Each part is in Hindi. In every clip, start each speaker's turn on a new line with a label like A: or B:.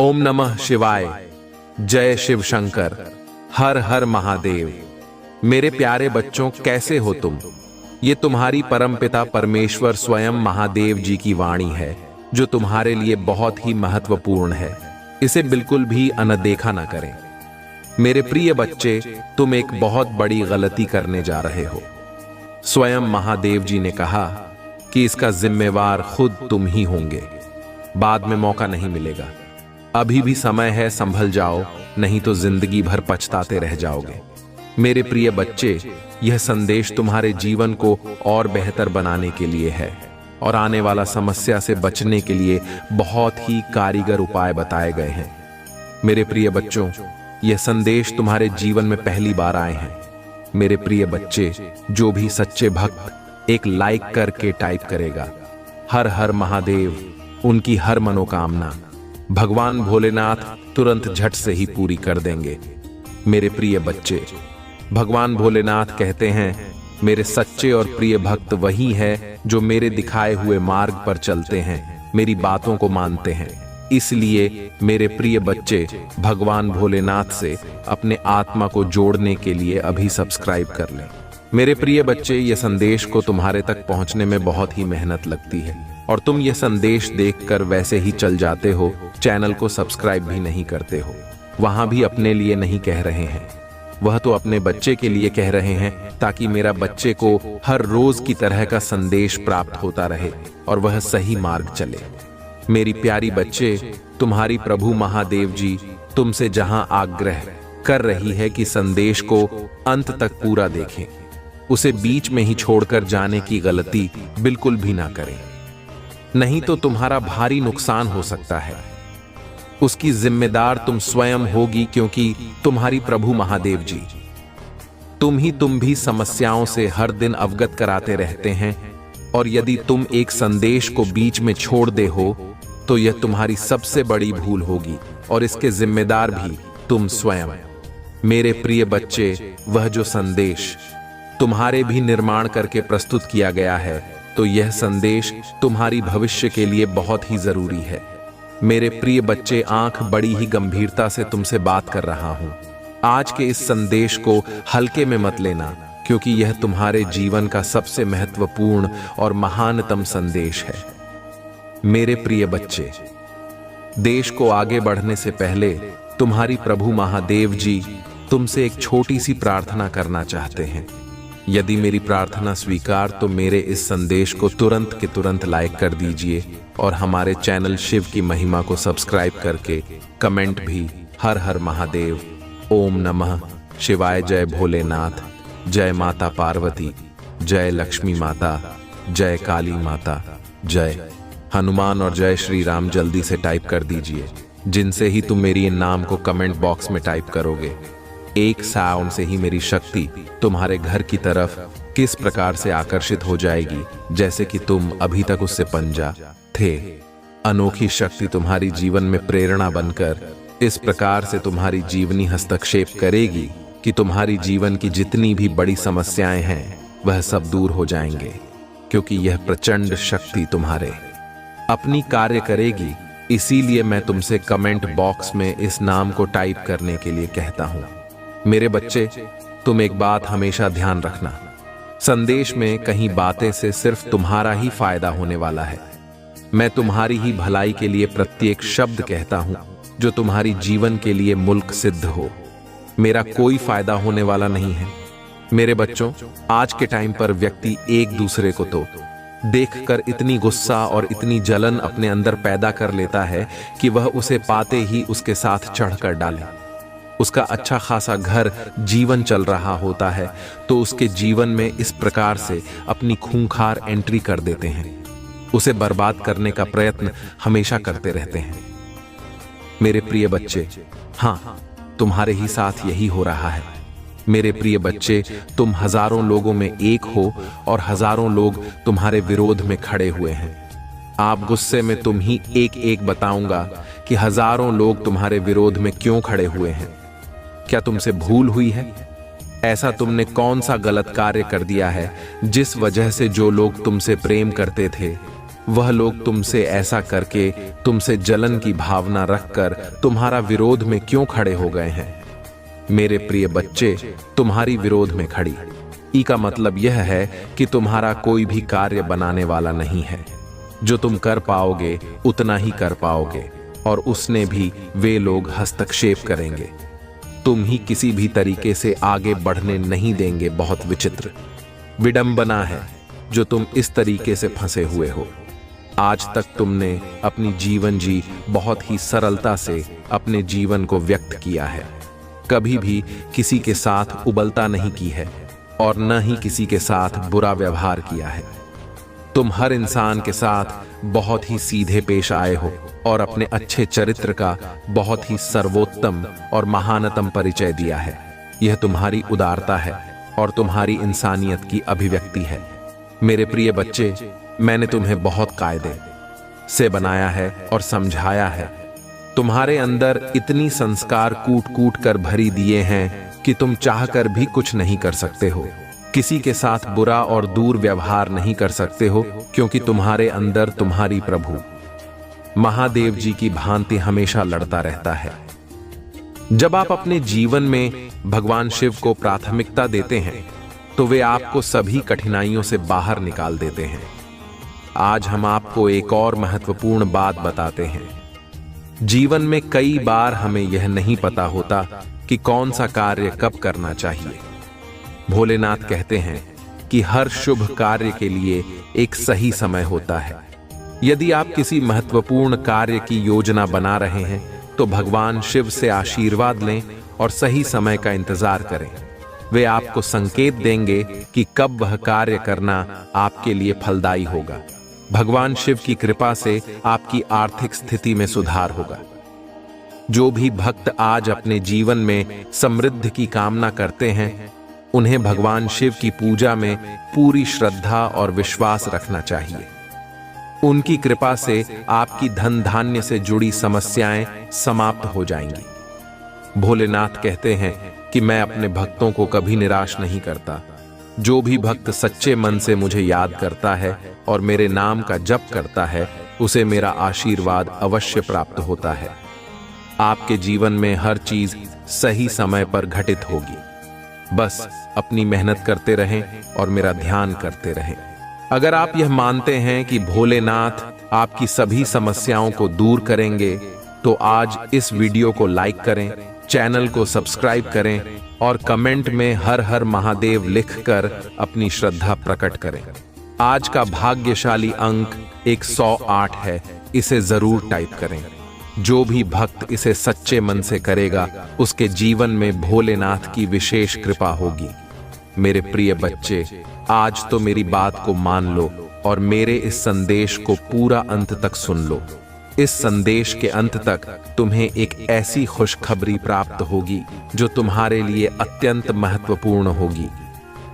A: ओम नमः शिवाय। जय शिव शंकर। हर हर महादेव। मेरे प्यारे बच्चों, कैसे हो तुम? ये तुम्हारी परमपिता परमेश्वर स्वयं महादेव जी की वाणी है, जो तुम्हारे लिए बहुत ही महत्वपूर्ण है। इसे बिल्कुल भी अनदेखा ना करें। मेरे प्रिय बच्चे, तुम एक बहुत बड़ी गलती करने जा रहे हो। स्वयं महादेव जी ने कहा कि इसका जिम्मेवार खुद तुम ही होंगे। बाद में मौका नहीं मिलेगा। अभी भी समय है, संभल जाओ, नहीं तो जिंदगी भर पछताते रह जाओगे। मेरे प्रिय बच्चे, यह संदेश तुम्हारे जीवन को और बेहतर बनाने के लिए है और आने वाला समस्या से बचने के लिए बहुत ही कारीगर उपाय बताए गए हैं। मेरे प्रिय बच्चों, यह संदेश तुम्हारे जीवन में पहली बार आए हैं। मेरे प्रिय बच्चे, जो भी सच्चे भक्त एक लाइक करके टाइप करेगा हर हर महादेव, उनकी हर मनोकामना भगवान भोलेनाथ तुरंत झट से ही पूरी कर देंगे। मेरे प्रिय बच्चे, भगवान भोलेनाथ कहते हैं, मेरे सच्चे और प्रिय भक्त वही है जो मेरे दिखाए हुए मार्ग पर चलते हैं, मेरी बातों को मानते हैं। इसलिए मेरे प्रिय बच्चे, भगवान भोलेनाथ से अपने आत्मा को जोड़ने के लिए अभी सब्सक्राइब कर लें। मेरे प्रिय बच्चे, यह संदेश को तुम्हारे तक पहुंचने में बहुत ही मेहनत लगती है और तुम यह संदेश देखकर वैसे ही चल जाते हो, चैनल को सब्सक्राइब भी नहीं करते हो। वहां भी अपने लिए नहीं कह रहे हैं, वह तो अपने बच्चे के लिए कह रहे हैं, ताकि मेरा बच्चे को हर रोज की तरह का संदेश प्राप्त होता रहे और वह सही मार्ग चले। मेरी प्यारी बच्चे, तुम्हारी प्रभु महादेव जी तुमसे जहां आग्रह कर रही है कि संदेश को अंत तक पूरा देखें, उसे बीच में ही छोड़कर जाने की गलती बिल्कुल भी ना करें, नहीं तो तुम्हारा भारी नुकसान हो सकता है। उसकी जिम्मेदार तुम स्वयं होगी, क्योंकि तुम्हारी प्रभु महादेव जी तुम भी समस्याओं से हर दिन अवगत कराते रहते हैं और यदि तुम एक संदेश को बीच में छोड़ दे हो तो यह तुम्हारी सबसे बड़ी भूल होगी और इसके जिम्मेदार भी तुम स्वयं। मेरे प्रिय बच्चे, वह जो संदेश तुम्हारे भी निर्माण करके प्रस्तुत किया गया है, तो यह संदेश तुम्हारी भविष्य के लिए बहुत ही जरूरी है। मेरे प्रिय बच्चे, आंख बड़ी ही गंभीरता से तुमसे बात कर रहा हूं। आज के इस संदेश को हल्के में मत लेना, क्योंकि यह तुम्हारे जीवन का सबसे महत्वपूर्ण और महानतम संदेश है। मेरे प्रिय बच्चे, देश को आगे बढ़ने से पहले तुम्हारी प्रभु महादेव जी तुमसे एक छोटी सी प्रार्थना करना चाहते हैं। यदि मेरी प्रार्थना स्वीकार, तो मेरे इस संदेश को तुरंत के तुरंत लाइक कर दीजिए और हमारे चैनल शिव की महिमा को सब्सक्राइब करके कमेंट भी हर हर महादेव, ओम नमः शिवाय, जय भोलेनाथ, जय माता पार्वती, जय लक्ष्मी माता, जय काली माता, जय हनुमान और जय श्री राम जल्दी से टाइप कर दीजिए। जिनसे ही तुम मेरी इन नाम को कमेंट बॉक्स में टाइप करोगे, एक साउंड से ही मेरी शक्ति तुम्हारे घर की तरफ किस प्रकार से आकर्षित हो जाएगी, जैसे कि तुम अभी तक उससे पंजा थे। अनोखी शक्ति तुम्हारी जीवन में प्रेरणा बनकर इस प्रकार से तुम्हारी जीवनी हस्तक्षेप करेगी कि तुम्हारी जीवन की जितनी भी बड़ी समस्याएं हैं वह सब दूर हो जाएंगे, क्योंकि यह प्रचंड शक्ति तुम्हारे अपनी कार्य करेगी। इसीलिए मैं तुमसे कमेंट बॉक्स में इस नाम को टाइप करने के लिए कहता हूं। मेरे बच्चे, तुम एक बात हमेशा ध्यान रखना, संदेश में कहीं बातें से सिर्फ तुम्हारा ही फायदा होने वाला है। मैं तुम्हारी ही भलाई के लिए प्रत्येक शब्द कहता हूं जो तुम्हारी जीवन के लिए मुल्क सिद्ध हो। मेरा कोई फायदा होने वाला नहीं है। मेरे बच्चों, आज के टाइम पर व्यक्ति एक दूसरे को तो देखकर इतनी गुस्सा और इतनी जलन अपने अंदर पैदा कर लेता है कि वह उसे पाते ही उसके साथ चढ़कर डाले। उसका अच्छा खासा घर जीवन चल रहा होता है तो उसके जीवन में इस प्रकार से अपनी खूंखार एंट्री कर देते हैं, उसे बर्बाद करने का प्रयत्न हमेशा करते रहते हैं। मेरे प्रिय बच्चे, हाँ, तुम्हारे ही साथ यही हो रहा है। मेरे प्रिय बच्चे, तुम हजारों लोगों में एक हो और हजारों लोग तुम्हारे विरोध में खड़े हुए हैं। आप गुस्से में तुम ही एक एक बताऊंगा कि हजारों लोग तुम्हारे विरोध में क्यों खड़े हुए हैं। क्या तुमसे भूल हुई है? ऐसा तुमने कौन सा गलत कार्य कर दिया है जिस वजह से जो लोग तुमसे प्रेम करते थे वह लोग तुमसे ऐसा करके तुमसे जलन की भावना रखकर तुम्हारा विरोध में क्यों खड़े हो गए हैं? मेरे प्रिय बच्चे, तुम्हारी विरोध में खड़ी ई का मतलब यह है कि तुम्हारा कोई भी कार्य बनाने वाला नहीं है। जो तुम कर पाओगे उतना ही कर पाओगे, और उसने भी वे लोग हस्तक्षेप करेंगे। तुम ही किसी भी तरीके से आगे बढ़ने नहीं देंगे। बहुत विचित्र विडंबना है जो तुम इस तरीके से फंसे हुए हो। आज तक तुमने अपनी जीवन जी बहुत ही सरलता से अपने जीवन को व्यक्त किया है। कभी भी किसी के साथ उबलता नहीं की है और न ही किसी के साथ बुरा व्यवहार किया है। तुम हर इंसान के साथ बहुत ही सीधे पेश आए हो और अपने अच्छे चरित्र का बहुत ही सर्वोत्तम और महानतम परिचय दिया है। यह तुम्हारी उदारता है और तुम्हारी इंसानियत की अभिव्यक्ति है। मेरे प्रिय बच्चे, मैंने तुम्हें बहुत कायदे से बनाया है और समझाया है। तुम्हारे अंदर इतनी संस्कार कूट कूट कर भरी दिए हैं कि तुम चाहकर भी कुछ नहीं कर सकते हो। किसी के साथ बुरा और दूर व्यवहार नहीं कर सकते हो, क्योंकि तुम्हारे अंदर तुम्हारी प्रभु महादेव जी की भांति हमेशा लड़ता रहता है। जब आप अपने जीवन में भगवान शिव को प्राथमिकता देते हैं तो वे आपको सभी कठिनाइयों से बाहर निकाल देते हैं। आज हम आपको एक और महत्वपूर्ण बात बताते हैं। जीवन में कई बार हमें यह नहीं पता होता कि कौन सा कार्य कब करना चाहिए। भोलेनाथ कहते हैं कि हर शुभ कार्य के लिए एक सही समय होता है। यदि आप किसी महत्वपूर्ण कार्य की योजना बना रहे हैं तो भगवान शिव से आशीर्वाद लें और सही समय का इंतजार करें। वे आपको संकेत देंगे कि कब वह कार्य करना आपके लिए फलदायी होगा। भगवान शिव की कृपा से आपकी आर्थिक स्थिति में सुधार होगा। जो भी भक्त आज अपने जीवन में समृद्धि की कामना करते हैं, उन्हें भगवान शिव की पूजा में पूरी श्रद्धा और विश्वास रखना चाहिए। उनकी कृपा से आपकी धन धान्य से जुड़ी समस्याएं समाप्त हो जाएंगी। भोलेनाथ कहते हैं कि मैं अपने भक्तों को कभी निराश नहीं करता। जो भी भक्त सच्चे मन से मुझे याद करता है और मेरे नाम का जप करता है, उसे मेरा आशीर्वाद अवश्य प्राप्त होता है। आपके जीवन में हर चीज सही समय पर घटित होगी। बस अपनी मेहनत करते रहें और मेरा ध्यान करते रहें। अगर आप यह मानते हैं कि भोलेनाथ आपकी सभी समस्याओं को दूर करेंगे, तो आज इस वीडियो को लाइक करें, चैनल को सब्सक्राइब करें और कमेंट में हर हर महादेव लिखकर अपनी श्रद्धा प्रकट करें। आज का भाग्यशाली अंक 108 है, इसे जरूर टाइप करें। जो भी भक्त इसे सच्चे मन से करेगा, उसके जीवन में भोलेनाथ की विशेष कृपा होगी। मेरे प्रिय बच्चे, आज तो मेरी बात को मान लो और मेरे इस संदेश को पूरा अंत तक सुन लो। इस संदेश के अंत तक तुम्हें एक ऐसी खुशखबरी प्राप्त होगी जो तुम्हारे लिए अत्यंत महत्वपूर्ण होगी।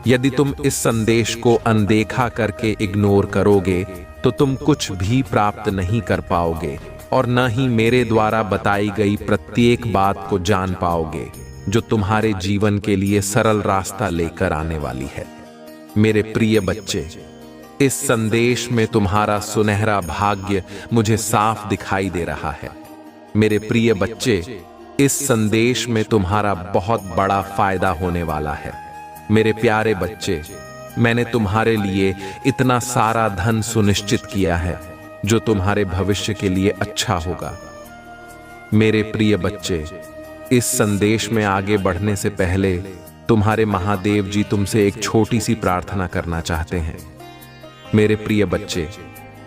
A: यदि तुम इस संदेश को अनदेखा करके इग्नोर करोगे तो तुम कुछ भी प्राप्त नहीं कर पाओगे और न ही मेरे द्वारा बताई गई प्रत्येक बात को जान पाओगे जो तुम्हारे जीवन के लिए सरल रास्ता लेकर आने वाली है। मेरे प्रिय बच्चे, इस संदेश में तुम्हारा सुनहरा भाग्य मुझे साफ दिखाई दे रहा है। मेरे प्रिय बच्चे, इस संदेश में तुम्हारा बहुत बड़ा फायदा होने वाला है। मेरे प्यारे बच्चे, मैंने तुम्हारे लिए इतना सारा धन सुनिश्चित किया है जो तुम्हारे भविष्य के लिए अच्छा होगा। मेरे प्रिय बच्चे, इस संदेश में आगे बढ़ने से पहले तुम्हारे महादेव जी तुमसे एक छोटी सी प्रार्थना करना चाहते हैं। मेरे प्रिय बच्चे,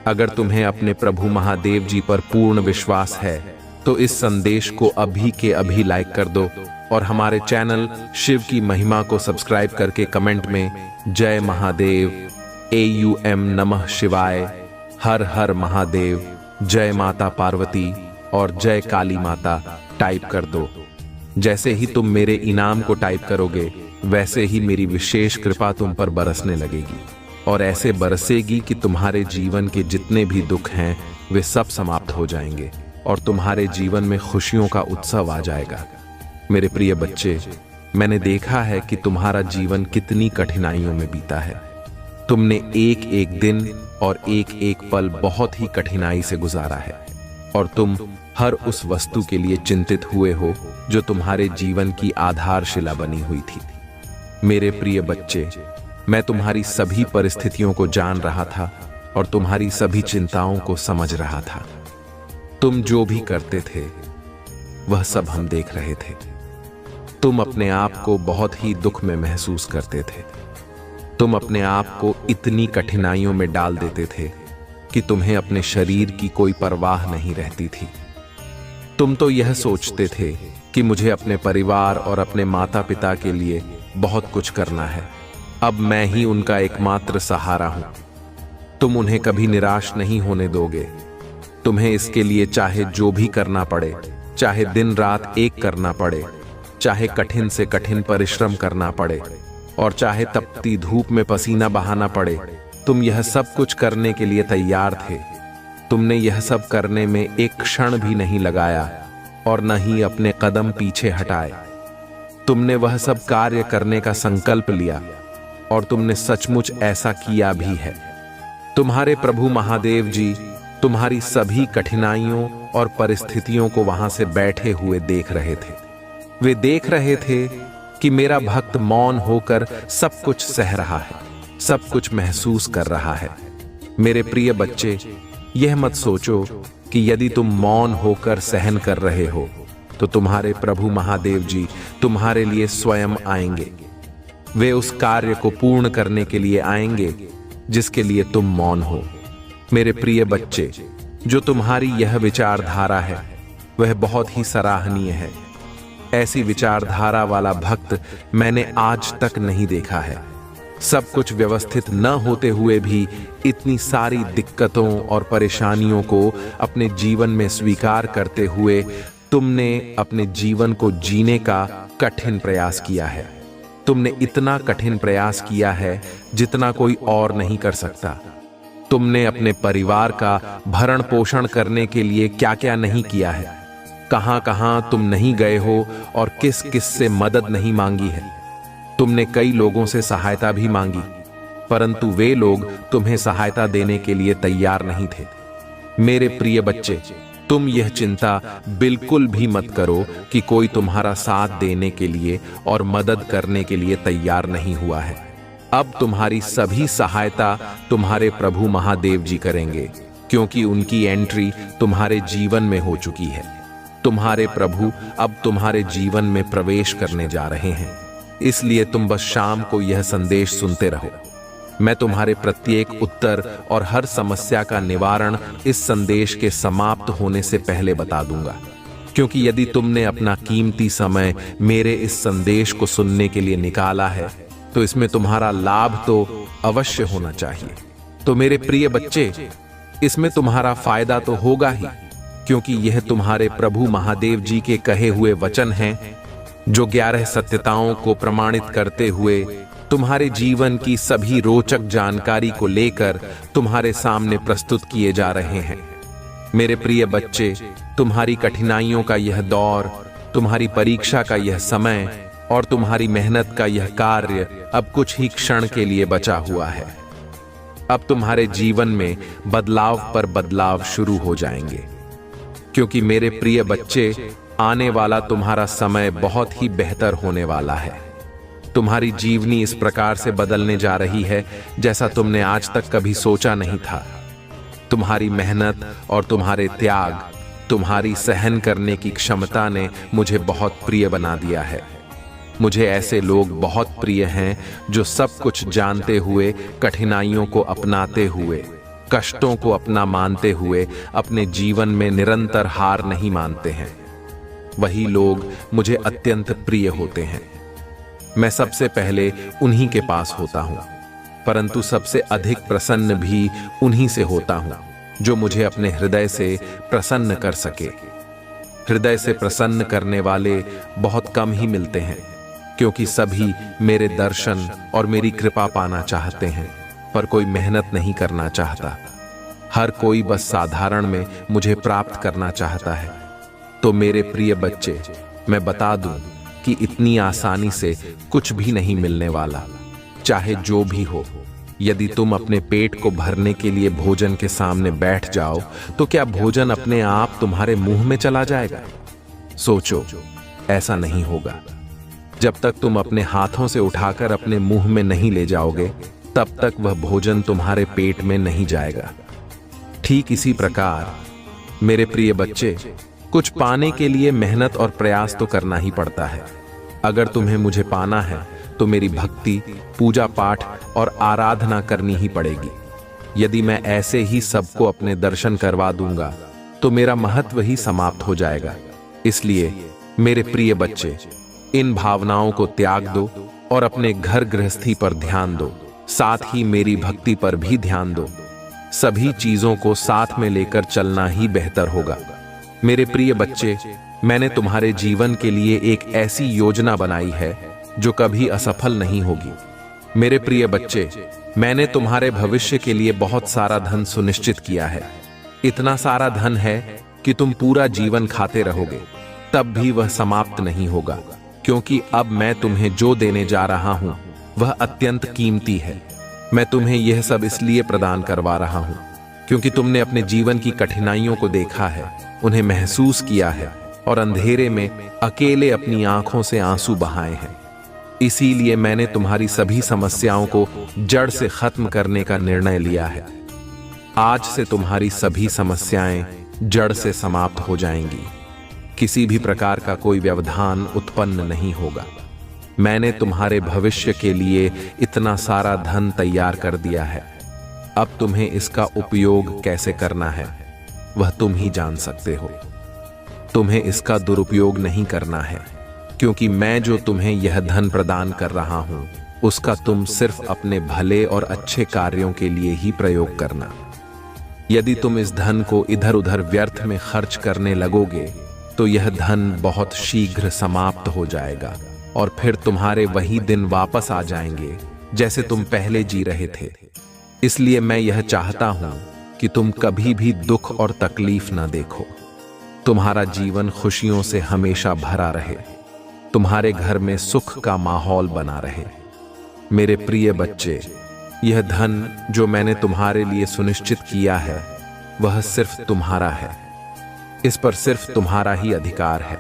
A: अगर तुम्हें अपने प्रभु महादेव जी पर पूर्ण विश्वास है तो इस संदेश को अभी के अभी लाइक कर दो और हमारे चैनल शिव की महिमा को सब्सक्राइब करके कमेंट में जय महादेव, AUM नमः शिवाय, हर हर महादेव, जय माता पार्वती और जय काली माता टाइप कर दो। जैसे ही तुम मेरे इनाम को टाइप करोगे, वैसे ही मेरी विशेष कृपा तुम पर बरसने लगेगी और ऐसे बरसेगी कि तुम्हारे जीवन के जितने भी दुख हैं वे सब समाप्त हो जाएंगे और तुम्हारे जीवन में खुशियों का उत्सव आ जाएगा। मेरे प्रिय बच्चे, मैंने देखा है कि तुम्हारा जीवन कितनी कठिनाइयों में बीता है। तुमने एक एक दिन और एक एक पल बहुत ही कठिनाई से गुजारा है और तुम हर उस वस्तु के लिए चिंतित हुए हो जो तुम्हारे जीवन की आधारशिला बनी हुई थी। मेरे प्रिय बच्चे, मैं तुम्हारी सभी परिस्थितियों को जान रहा था और तुम्हारी सभी चिंताओं को समझ रहा था। तुम जो भी करते थे वह सब हम देख रहे थे। तुम अपने आप को बहुत ही दुख में महसूस करते थे। तुम अपने आप को इतनी कठिनाइयों में डाल देते थे कि तुम्हें अपने शरीर की कोई परवाह नहीं रहती थी। तुम तो यह सोचते थे कि मुझे अपने परिवार और अपने माता पिता के लिए बहुत कुछ करना है, अब मैं ही उनका एकमात्र सहारा हूं। तुम उन्हें कभी निराश नहीं होने दोगे। तुम्हें इसके लिए चाहे जो भी करना पड़े, चाहे दिन रात एक करना पड़े, चाहे कठिन से कठिन परिश्रम करना पड़े और चाहे तपती धूप में पसीना बहाना पड़े, तुम यह सब कुछ करने के लिए तैयार थे। तुमने यह सब करने में एक क्षण भी नहीं लगाया और न ही अपने कदम पीछे हटाए। तुमने वह सब कार्य करने का संकल्प लिया और तुमने सचमुच ऐसा किया भी है। तुम्हारे प्रभु महादेव जी तुम्हारी सभी कठिनाइयों और परिस्थितियों को वहां से बैठे हुए देख रहे थे। वे देख रहे थे कि मेरा भक्त मौन होकर सब कुछ सह रहा है, सब कुछ महसूस कर रहा है। मेरे प्रिय बच्चे, यह मत सोचो कि यदि तुम मौन होकर सहन कर रहे हो तो तुम्हारे प्रभु महादेव जी तुम्हारे लिए स्वयं आएंगे। वे उस कार्य को पूर्ण करने के लिए आएंगे जिसके लिए तुम मौन हो। मेरे प्रिय बच्चे, जो तुम्हारी यह विचारधारा है वह बहुत ही सराहनीय है। ऐसी विचारधारा वाला भक्त मैंने आज तक नहीं देखा है। सब कुछ व्यवस्थित न होते हुए भी इतनी सारी दिक्कतों और परेशानियों को अपने जीवन में स्वीकार करते हुए तुमने अपने जीवन को जीने का कठिन प्रयास किया है। तुमने इतना कठिन प्रयास किया है जितना कोई और नहीं कर सकता। तुमने अपने परिवार का भरण पोषण करने के लिए क्या क्या नहीं किया है, कहां कहां तुम नहीं गए हो और किस किस से मदद नहीं मांगी है। तुमने कई लोगों से सहायता भी मांगी, परंतु वे लोग तुम्हें सहायता देने के लिए तैयार नहीं थे। मेरे प्रिय बच्चे, तुम यह चिंता बिल्कुल भी मत करो कि कोई तुम्हारा साथ देने के लिए और मदद करने के लिए तैयार नहीं हुआ है। अब तुम्हारी सभी सहायता तुम्हारे प्रभु महादेव जी करेंगे, क्योंकि उनकी एंट्री तुम्हारे जीवन में हो चुकी है। तुम्हारे प्रभु अब तुम्हारे जीवन में प्रवेश करने जा रहे हैं। इसलिए तुम बस शाम को यह संदेश सुनते रहो। मैं तुम्हारे प्रत्येक उत्तर और हर समस्या का निवारण इस संदेश के समाप्त होने से पहले बता दूंगा, क्योंकि यदि तुमने अपना कीमती समय मेरे इस संदेश को सुनने के लिए निकाला है तो इसमें तुम्हारा लाभ तो अवश्य होना चाहिए। तो मेरे प्रिय बच्चे, इसमें तुम्हारा फायदा तो होगा ही, क्योंकि यह तुम्हारे प्रभु महादेव जी के कहे हुए वचन हैं जो 11 सत्यताओं को प्रमाणित करते हुए तुम्हारे जीवन की सभी रोचक जानकारी को लेकर तुम्हारे सामने प्रस्तुत किए जा रहे हैं। मेरे प्रिय बच्चे, तुम्हारी कठिनाइयों का यह दौर, तुम्हारी परीक्षा का यह समय और तुम्हारी मेहनत का यह कार्य अब कुछ ही क्षण के लिए बचा हुआ है। अब तुम्हारे जीवन में बदलाव पर बदलाव शुरू हो जाएंगे, क्योंकि मेरे प्रिय बच्चे, आने वाला तुम्हारा समय बहुत ही बेहतर होने वाला है। तुम्हारी जीवनी इस प्रकार से बदलने जा रही है जैसा तुमने आज तक कभी सोचा नहीं था। तुम्हारी मेहनत और तुम्हारे त्याग, तुम्हारी सहन करने की क्षमता ने मुझे बहुत प्रिय बना दिया है। मुझे ऐसे लोग बहुत प्रिय हैं जो सब कुछ जानते हुए, कठिनाइयों को अपनाते हुए, कष्टों को अपना मानते हुए अपने जीवन में निरंतर हार नहीं मानते हैं। वही लोग मुझे अत्यंत प्रिय होते हैं। मैं सबसे पहले उन्हीं के पास होता हूं, परंतु सबसे अधिक प्रसन्न भी उन्हीं से होता हूं जो मुझे अपने हृदय से प्रसन्न कर सके। हृदय से प्रसन्न करने वाले बहुत कम ही मिलते हैं, क्योंकि सभी मेरे दर्शन और मेरी कृपा पाना चाहते हैं, पर कोई मेहनत नहीं करना चाहता। हर कोई बस साधारण में मुझे प्राप्त करना चाहता है। तो मेरे प्रिय बच्चे, मैं बता दूं कि इतनी आसानी से कुछ भी नहीं मिलने वाला। चाहे जो भी हो, यदि तुम अपने पेट को भरने के लिए भोजन के सामने बैठ जाओ तो क्या भोजन अपने आप तुम्हारे मुंह में चला जाएगा? सोचो, ऐसा नहीं होगा। जब तक तुम अपने हाथों से उठाकर अपने मुंह में नहीं ले जाओगे, तब तक वह भोजन तुम्हारे पेट में नहीं जाएगा। ठीक इसी प्रकार मेरे प्रिय बच्चे, कुछ पाने के लिए मेहनत और प्रयास तो करना ही पड़ता है। अगर तुम्हें मुझे पाना है तो मेरी भक्ति, पूजा पाठ और आराधना करनी ही पड़ेगी। यदि मैं ऐसे ही सबको अपने दर्शन करवा दूंगा तो मेरा महत्व ही समाप्त हो जाएगा। इसलिए मेरे प्रिय बच्चे, इन भावनाओं को त्याग दो और अपने घर गृहस्थी पर ध्यान दो, साथ ही मेरी भक्ति पर भी ध्यान दो। सभी चीजों को साथ में लेकर चलना ही बेहतर होगा। मेरे प्रिय बच्चे, मैंने तुम्हारे जीवन के लिए एक ऐसी योजना बनाई है जो कभी असफल नहीं होगी। मेरे प्रिय बच्चे, मैंने तुम्हारे भविष्य के लिए बहुत सारा धन सुनिश्चित किया है। इतना सारा धन है कि तुम पूरा जीवन खाते रहोगे, तब भी वह समाप्त नहीं होगा, क्योंकि अब मैं तुम्हें जो देने जा रहा हूं वह अत्यंत कीमती है। मैं तुम्हें यह सब इसलिए प्रदान करवा रहा हूं क्योंकि तुमने अपने जीवन की कठिनाइयों को देखा है, उन्हें महसूस किया है और अंधेरे में अकेले अपनी आंखों से आंसू बहाए हैं। इसीलिए मैंने तुम्हारी सभी समस्याओं को जड़ से खत्म करने का निर्णय लिया है। आज से तुम्हारी सभी समस्याएं जड़ से समाप्त हो जाएंगी। किसी भी प्रकार का कोई व्यवधान उत्पन्न नहीं होगा। मैंने तुम्हारे भविष्य के लिए इतना सारा धन तैयार कर दिया है। अब तुम्हें इसका उपयोग कैसे करना है वह तुम ही जान सकते हो। तुम्हें इसका दुरुपयोग नहीं करना है, क्योंकि मैं जो तुम्हें यह धन प्रदान कर रहा हूं उसका तुम सिर्फ अपने भले और अच्छे कार्यों के लिए ही प्रयोग करना। यदि तुम इस धन को इधर उधर व्यर्थ में खर्च करने लगोगे तो यह धन बहुत शीघ्र समाप्त हो जाएगा और फिर तुम्हारे वही दिन वापस आ जाएंगे जैसे तुम पहले जी रहे थे। इसलिए मैं यह चाहता हूं कि तुम कभी भी दुख और तकलीफ न देखो। तुम्हारा जीवन खुशियों से हमेशा भरा रहे, तुम्हारे घर में सुख का माहौल बना रहे। मेरे प्रिय बच्चे, यह धन जो मैंने तुम्हारे लिए सुनिश्चित किया है वह सिर्फ तुम्हारा है। इस पर सिर्फ तुम्हारा ही अधिकार है।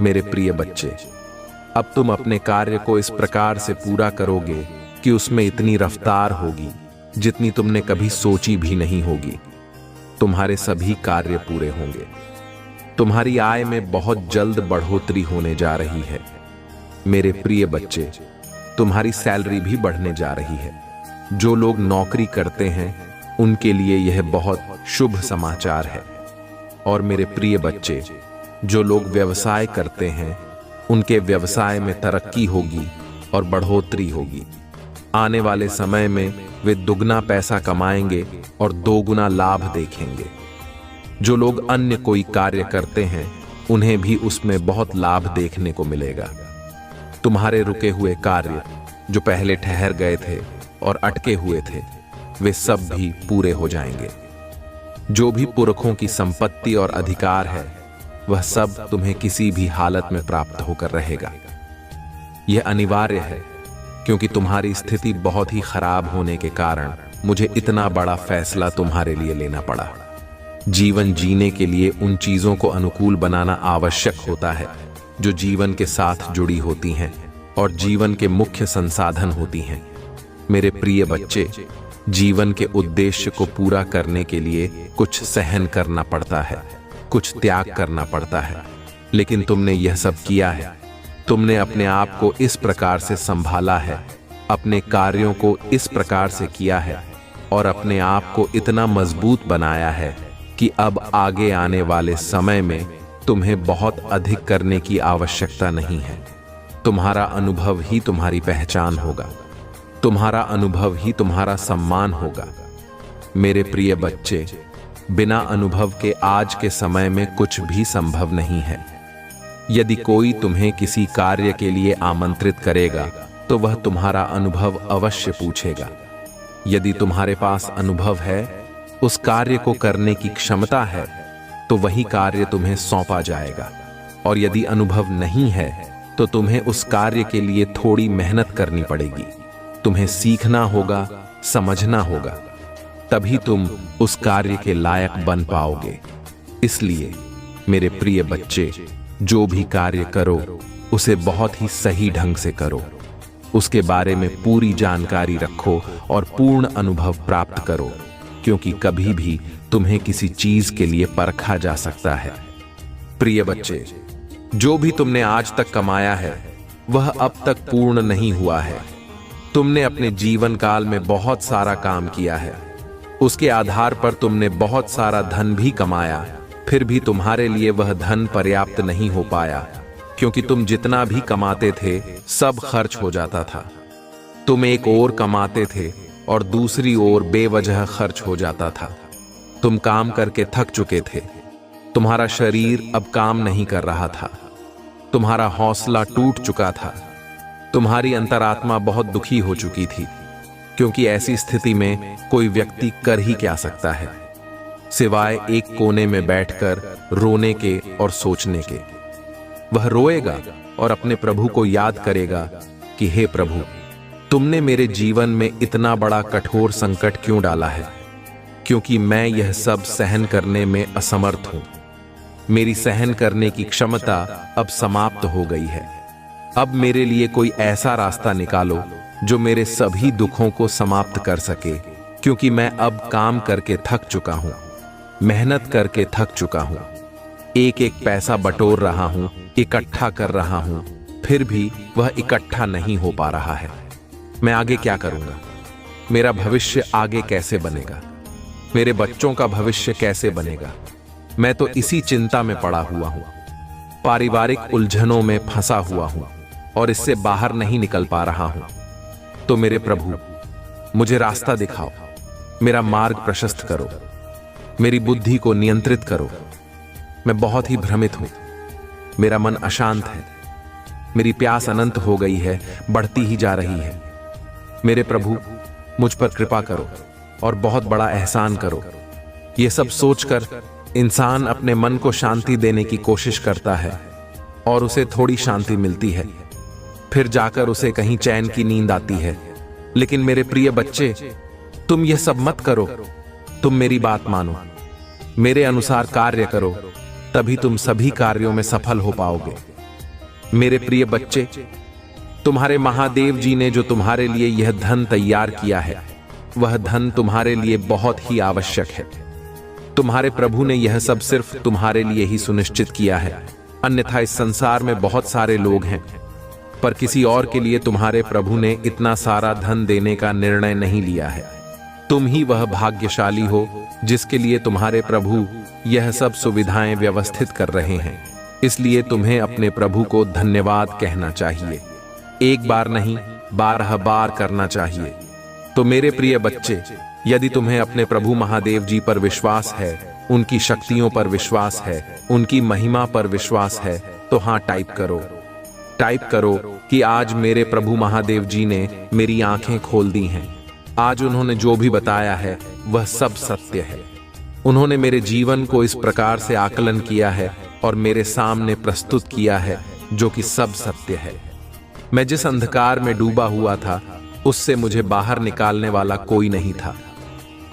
A: मेरे प्रिय बच्चे, अब तुम अपने कार्य को इस प्रकार से पूरा करोगे कि उसमें इतनी रफ्तार होगी जितनी तुमने कभी सोची भी नहीं होगी। तुम्हारे सभी कार्य पूरे होंगे। तुम्हारी आय में बहुत जल्द बढ़ोतरी होने जा रही है। मेरे प्रिय बच्चे, तुम्हारी सैलरी भी बढ़ने जा रही है। जो लोग नौकरी करते हैं उनके लिए यह बहुत शुभ समाचार है। और मेरे प्रिय बच्चे, जो लोग व्यवसाय करते हैं उनके व्यवसाय में तरक्की होगी और बढ़ोतरी होगी। आने वाले समय में वे दुगना पैसा कमाएंगे और दोगुना लाभ देखेंगे। जो लोग अन्य कोई कार्य करते हैं उन्हें भी उसमें बहुत लाभ देखने को मिलेगा। तुम्हारे रुके हुए कार्य जो पहले ठहर गए थे और अटके हुए थे वे सब भी पूरे हो जाएंगे। जो भी पुरखों की संपत्ति और अधिकार है वह सब तुम्हें किसी भी हालत में प्राप्त होकर रहेगा। यह अनिवार्य है, क्योंकि तुम्हारी स्थिति बहुत ही खराब होने के कारण मुझे इतना बड़ा फैसला तुम्हारे लिए लेना पड़ा। जीवन जीने के लिए उन चीजों को अनुकूल बनाना आवश्यक होता है जो जीवन के साथ जुड़ी होती हैं और जीवन के मुख्य संसाधन होती हैं। मेरे प्रिय बच्चे, जीवन के उद्देश्य को पूरा करने के लिए कुछ सहन करना पड़ता है, कुछ त्याग करना पड़ता है, लेकिन तुमने यह सब किया है। तुमने अपने आप को इस प्रकार से संभाला है, अपने कार्यों को इस प्रकार से किया है और अपने आप को इतना मजबूत बनाया है कि अब आगे आने वाले समय में तुम्हें बहुत अधिक करने की आवश्यकता नहीं है। तुम्हारा अनुभव ही तुम्हारी पहचान होगा, तुम्हारा अनुभव ही तुम्हारा सम्मान होगा। मेरे प्रिय बच्चे, बिना अनुभव के आज के समय में कुछ भी संभव नहीं है। यदि कोई तुम्हें किसी कार्य के लिए आमंत्रित करेगा तो वह तुम्हारा अनुभव अवश्य पूछेगा। यदि तुम्हारे पास अनुभव है, उस कार्य को करने की क्षमता है, तो वही कार्य तुम्हें सौंपा जाएगा। और यदि अनुभव नहीं है तो तुम्हें उस कार्य के लिए थोड़ी मेहनत करनी पड़ेगी। तुम्हें सीखना होगा, समझना होगा, तभी तुम उस कार्य के लायक बन पाओगे। इसलिए मेरे प्रिय बच्चे, जो भी कार्य करो उसे बहुत ही सही ढंग से करो, उसके बारे में पूरी जानकारी रखो और पूर्ण अनुभव प्राप्त करो, क्योंकि कभी भी तुम्हें किसी चीज के लिए परखा जा सकता है। प्रिय बच्चे, जो भी तुमने आज तक कमाया है वह अब तक पूर्ण नहीं हुआ है। तुमने अपने जीवन काल में बहुत सारा काम किया है, उसके आधार पर तुमने बहुत सारा धन भी कमाया, फिर भी तुम्हारे लिए वह धन पर्याप्त नहीं हो पाया, क्योंकि तुम जितना भी कमाते थे सब खर्च हो जाता था। तुम एक ओर कमाते थे और दूसरी ओर बेवजह खर्च हो जाता था। तुम काम करके थक चुके थे, तुम्हारा शरीर अब काम नहीं कर रहा था, तुम्हारा हौसला टूट चुका था, तुम्हारी अंतरात्मा बहुत दुखी हो चुकी थी, क्योंकि ऐसी स्थिति में कोई व्यक्ति कर ही क्या सकता है सिवाय एक कोने में बैठकर रोने के और सोचने के। वह रोएगा और अपने प्रभु को याद करेगा कि हे प्रभु, तुमने मेरे जीवन में इतना बड़ा कठोर संकट क्यों डाला है, क्योंकि मैं यह सब सहन करने में असमर्थ हूं। मेरी सहन करने की क्षमता अब समाप्त हो गई है। अब मेरे लिए कोई ऐसा रास्ता निकालो जो मेरे सभी दुखों को समाप्त कर सके, क्योंकि मैं अब काम करके थक चुका हूं, मेहनत करके थक चुका हूं, एक एक पैसा बटोर रहा हूं, इकट्ठा कर रहा हूं, फिर भी वह इकट्ठा नहीं हो पा रहा है। मैं आगे क्या करूंगा? मेरा भविष्य आगे कैसे बनेगा? मेरे बच्चों का भविष्य कैसे बनेगा? मैं तो इसी चिंता में पड़ा हुआ हूं, पारिवारिक उलझनों में फंसा हुआ हूं और इससे बाहर नहीं निकल पा रहा हूं। तो मेरे प्रभु, मुझे रास्ता दिखाओ, मेरा मार्ग प्रशस्त करो, मेरी बुद्धि को नियंत्रित करो। मैं बहुत ही भ्रमित हूं, मेरा मन अशांत है, मेरी प्यास अनंत हो गई है, बढ़ती ही जा रही है। मेरे प्रभु, मुझ पर कृपा करो और बहुत बड़ा एहसान करो। ये सब सोचकर इंसान अपने मन को शांति देने की कोशिश करता है और उसे थोड़ी शांति मिलती है, फिर जाकर उसे कहीं चैन की नींद आती है। लेकिन मेरे प्रिय बच्चे, तुम यह सब मत करो, तुम मेरी बात मानो, मेरे अनुसार कार्य करो, तभी तुम सभी कार्यों में सफल हो पाओगे। मेरे प्रिय बच्चे, तुम्हारे महादेव जी ने जो तुम्हारे लिए यह धन तैयार किया है, वह धन तुम्हारे लिए बहुत ही आवश्यक है। तुम्हारे प्रभु ने यह सब सिर्फ तुम्हारे लिए ही सुनिश्चित किया है, अन्यथा इस संसार में बहुत सारे लोग हैं, पर किसी और के लिए तुम्हारे प्रभु ने इतना सारा धन देने का निर्णय नहीं लिया है। तुम ही वह भाग्यशाली हो जिसके लिए तुम्हारे प्रभु यह सब सुविधाएं व्यवस्थित कर रहे हैं। इसलिए तुम्हें अपने प्रभु को धन्यवाद कहना चाहिए, एक बार नहीं 12 बार करना चाहिए। तो मेरे प्रिय बच्चे, यदि तुम्हें अपने प्रभु महादेव जी पर विश्वास है, उनकी शक्तियों पर विश्वास है, उनकी महिमा पर विश्वास है, तो हाँ टाइप करो कि आज मेरे प्रभु महादेव जी ने मेरी आंखें खोल दी हैं। आज उन्होंने जो भी बताया है वह सब सत्य है। उन्होंने मेरे जीवन को इस प्रकार से आकलन किया है और मेरे सामने प्रस्तुत किया है जो कि सब सत्य है। मैं जिस अंधकार में डूबा हुआ था उससे मुझे बाहर निकालने वाला कोई नहीं था।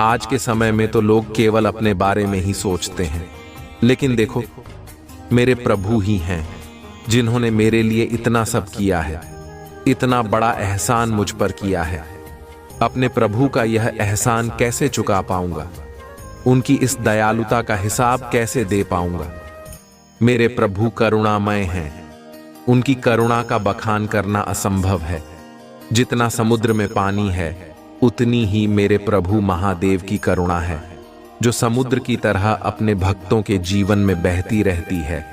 A: आज के समय में तो लोग केवल अपने बारे में ही सोचते हैं, लेकिन देखो, मेरे प्रभु ही हैं जिन्होंने मेरे लिए इतना सब किया है, इतना बड़ा एहसान मुझ पर किया है। अपने प्रभु का यह एहसान कैसे चुका पाऊंगा? उनकी इस दयालुता का हिसाब कैसे दे पाऊंगा? मेरे प्रभु करुणामय हैं, उनकी करुणा का बखान करना असंभव है। जितना समुद्र में पानी है उतनी ही मेरे प्रभु महादेव की करुणा है, जो समुद्र की तरह अपने भक्तों के जीवन में बहती रहती है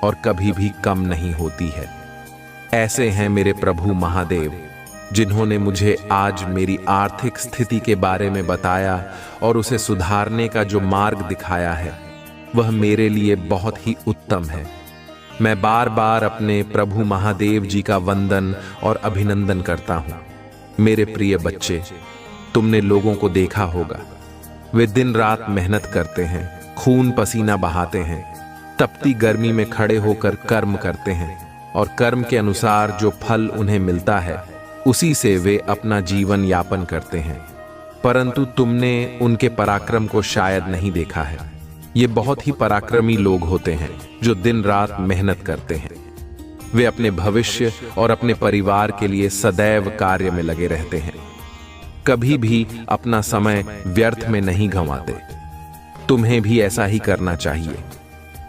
A: और कभी भी कम नहीं होती है। ऐसे हैं मेरे प्रभु महादेव, जिन्होंने मुझे आज मेरी आर्थिक स्थिति के बारे में बताया और उसे सुधारने का जो मार्ग दिखाया है वह मेरे लिए बहुत ही उत्तम है। मैं बार बार अपने प्रभु महादेव जी का वंदन और अभिनंदन करता हूँ। मेरे प्रिय बच्चे, तुमने लोगों को देखा होगा, वे दिन रात मेहनत करते हैं, खून पसीना बहाते हैं, तपती गर्मी में खड़े होकर कर्म करते हैं और कर्म के अनुसार जो फल उन्हें मिलता है उसी से वे अपना जीवन यापन करते हैं। परंतु तुमने उनके पराक्रम को शायद नहीं देखा है। ये बहुत ही पराक्रमी लोग होते हैं जो दिन रात मेहनत करते हैं। वे अपने भविष्य और अपने परिवार के लिए सदैव कार्य में लगे रहते हैं, कभी भी अपना समय व्यर्थ में नहीं गंवाते। तुम्हें भी ऐसा ही करना चाहिए,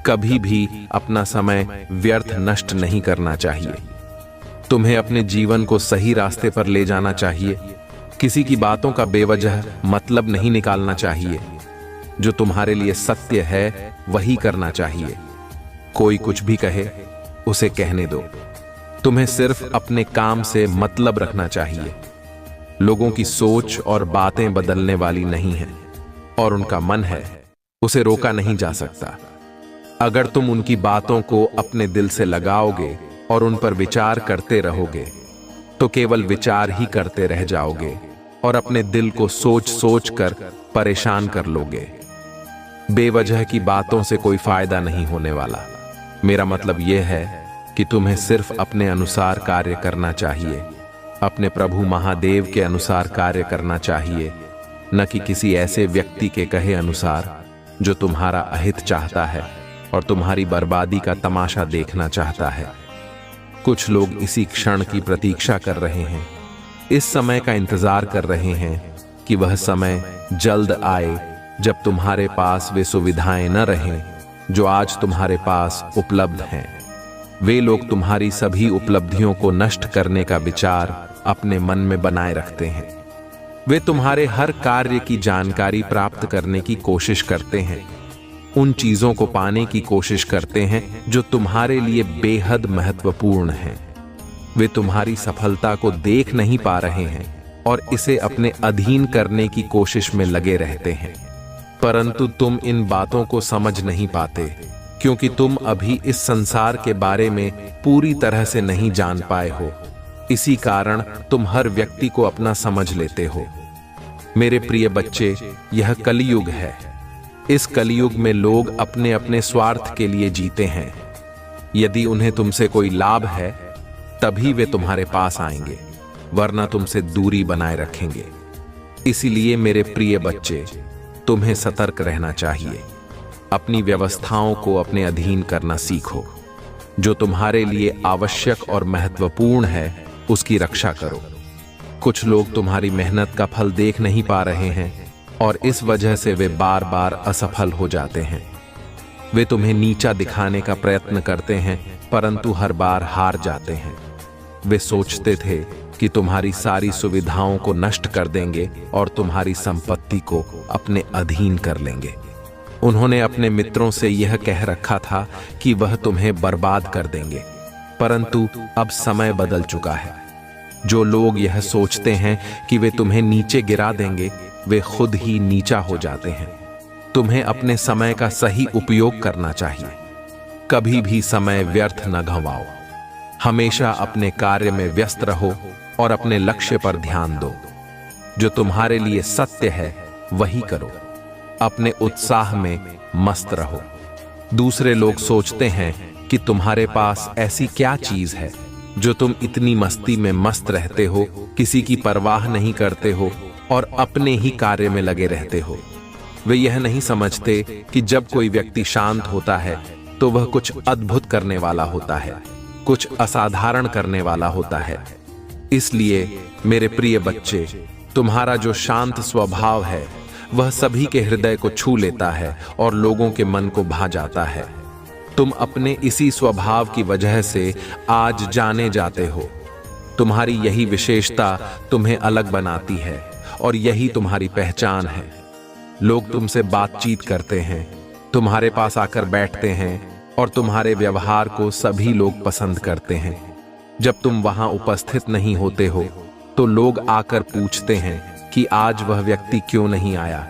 A: कभी भी अपना समय व्यर्थ नष्ट नहीं करना चाहिए। तुम्हें अपने जीवन को सही रास्ते पर ले जाना चाहिए, किसी की बातों का बेवजह मतलब नहीं निकालना चाहिए। जो तुम्हारे लिए सत्य है वही करना चाहिए। कोई कुछ भी कहे उसे कहने दो। तुम्हें सिर्फ अपने काम से मतलब रखना चाहिए। लोगों की सोच और बातें बदलने वाली नहीं है और उनका मन है, उसे रोका नहीं जा सकता। अगर तुम उनकी बातों को अपने दिल से लगाओगे और उन पर विचार करते रहोगे तो केवल विचार ही करते रह जाओगे और अपने दिल को सोच सोच कर परेशान कर लोगे। बेवजह की बातों से कोई फायदा नहीं होने वाला। मेरा मतलब यह है कि तुम्हें सिर्फ अपने अनुसार कार्य करना चाहिए, अपने प्रभु महादेव के अनुसार कार्य करना चाहिए, न कि किसी ऐसे व्यक्ति के कहे अनुसार जो तुम्हारा अहित चाहता है और तुम्हारी बर्बादी का तमाशा देखना चाहता है। कुछ लोग इसी क्षण की प्रतीक्षा कर रहे हैं, इस समय का इंतजार कर रहे हैं कि वह समय जल्द आए जब तुम्हारे पास वे सुविधाएं न रहें जो आज तुम्हारे पास उपलब्ध हैं। वे लोग तुम्हारी सभी उपलब्धियों को नष्ट करने का विचार अपने मन में बनाए रखते हैं। वे तुम्हारे हर कार्य की जानकारी प्राप्त करने की कोशिश करते हैं, उन चीजों को पाने की कोशिश करते हैं जो तुम्हारे लिए बेहद महत्वपूर्ण हैं। वे तुम्हारी सफलता को देख नहीं पा रहे हैं और इसे अपने अधीन करने की कोशिश में लगे रहते हैं, परंतु तुम इन बातों को समझ नहीं पाते क्योंकि तुम अभी इस संसार के बारे में पूरी तरह से नहीं जान पाए हो। इसी कारण तुम हर व्यक्ति को अपना समझ लेते हो। मेरे प्रिय बच्चे, यह कलयुग है। इस कलयुग में लोग अपने अपने स्वार्थ के लिए जीते हैं। यदि उन्हें तुमसे कोई लाभ है तभी वे तुम्हारे पास आएंगे, वरना तुमसे दूरी बनाए रखेंगे। इसीलिए मेरे प्रिय बच्चे, तुम्हें सतर्क रहना चाहिए। अपनी व्यवस्थाओं को अपने अधीन करना सीखो। जो तुम्हारे लिए आवश्यक और महत्वपूर्ण है उसकी रक्षा करो। कुछ लोग तुम्हारी मेहनत का फल देख नहीं पा रहे हैं और इस वजह से वे बार बार असफल हो जाते हैं। वे तुम्हें नीचा दिखाने का प्रयत्न करते हैं परंतु हर बार हार जाते हैं। वे सोचते थे कि तुम्हारी सारी सुविधाओं को नष्ट कर देंगे और तुम्हारी संपत्ति को अपने अधीन कर लेंगे। उन्होंने अपने मित्रों से यह कह रखा था कि वह तुम्हें बर्बाद कर देंगे, परंतु अब समय बदल चुका है। जो लोग यह सोचते हैं कि वे तुम्हें नीचे गिरा देंगे, वे खुद ही नीचा हो जाते हैं। तुम्हें अपने समय का सही उपयोग करना चाहिए। कभी भी समय व्यर्थ न गंवाओ। हमेशा अपने कार्य में व्यस्त रहो और अपने लक्ष्य पर ध्यान दो। जो तुम्हारे लिए सत्य है वही करो। अपने उत्साह में मस्त रहो। दूसरे लोग सोचते हैं कि तुम्हारे पास ऐसी क्या चीज है जो तुम इतनी मस्ती में मस्त रहते हो, किसी की परवाह नहीं करते हो और अपने ही कार्य में लगे रहते हो। वे यह नहीं समझते कि जब कोई व्यक्ति शांत होता है तो वह कुछ अद्भुत करने वाला होता है, कुछ असाधारण करने वाला होता है। इसलिए मेरे प्रिय बच्चे, तुम्हारा जो शांत स्वभाव है वह सभी के हृदय को छू लेता है और लोगों के मन को भा जाता है। तुम अपने इसी स्वभाव की वजह से आज जाने जाते हो। तुम्हारी यही विशेषता तुम्हें अलग बनाती है और यही तुम्हारी पहचान है। लोग तुमसे बातचीत करते हैं, तुम्हारे पास आकर बैठते हैं और तुम्हारे व्यवहार को सभी लोग पसंद करते हैं। जब तुम वहां उपस्थित नहीं होते हो तो लोग आकर पूछते हैं कि आज वह व्यक्ति क्यों नहीं आया।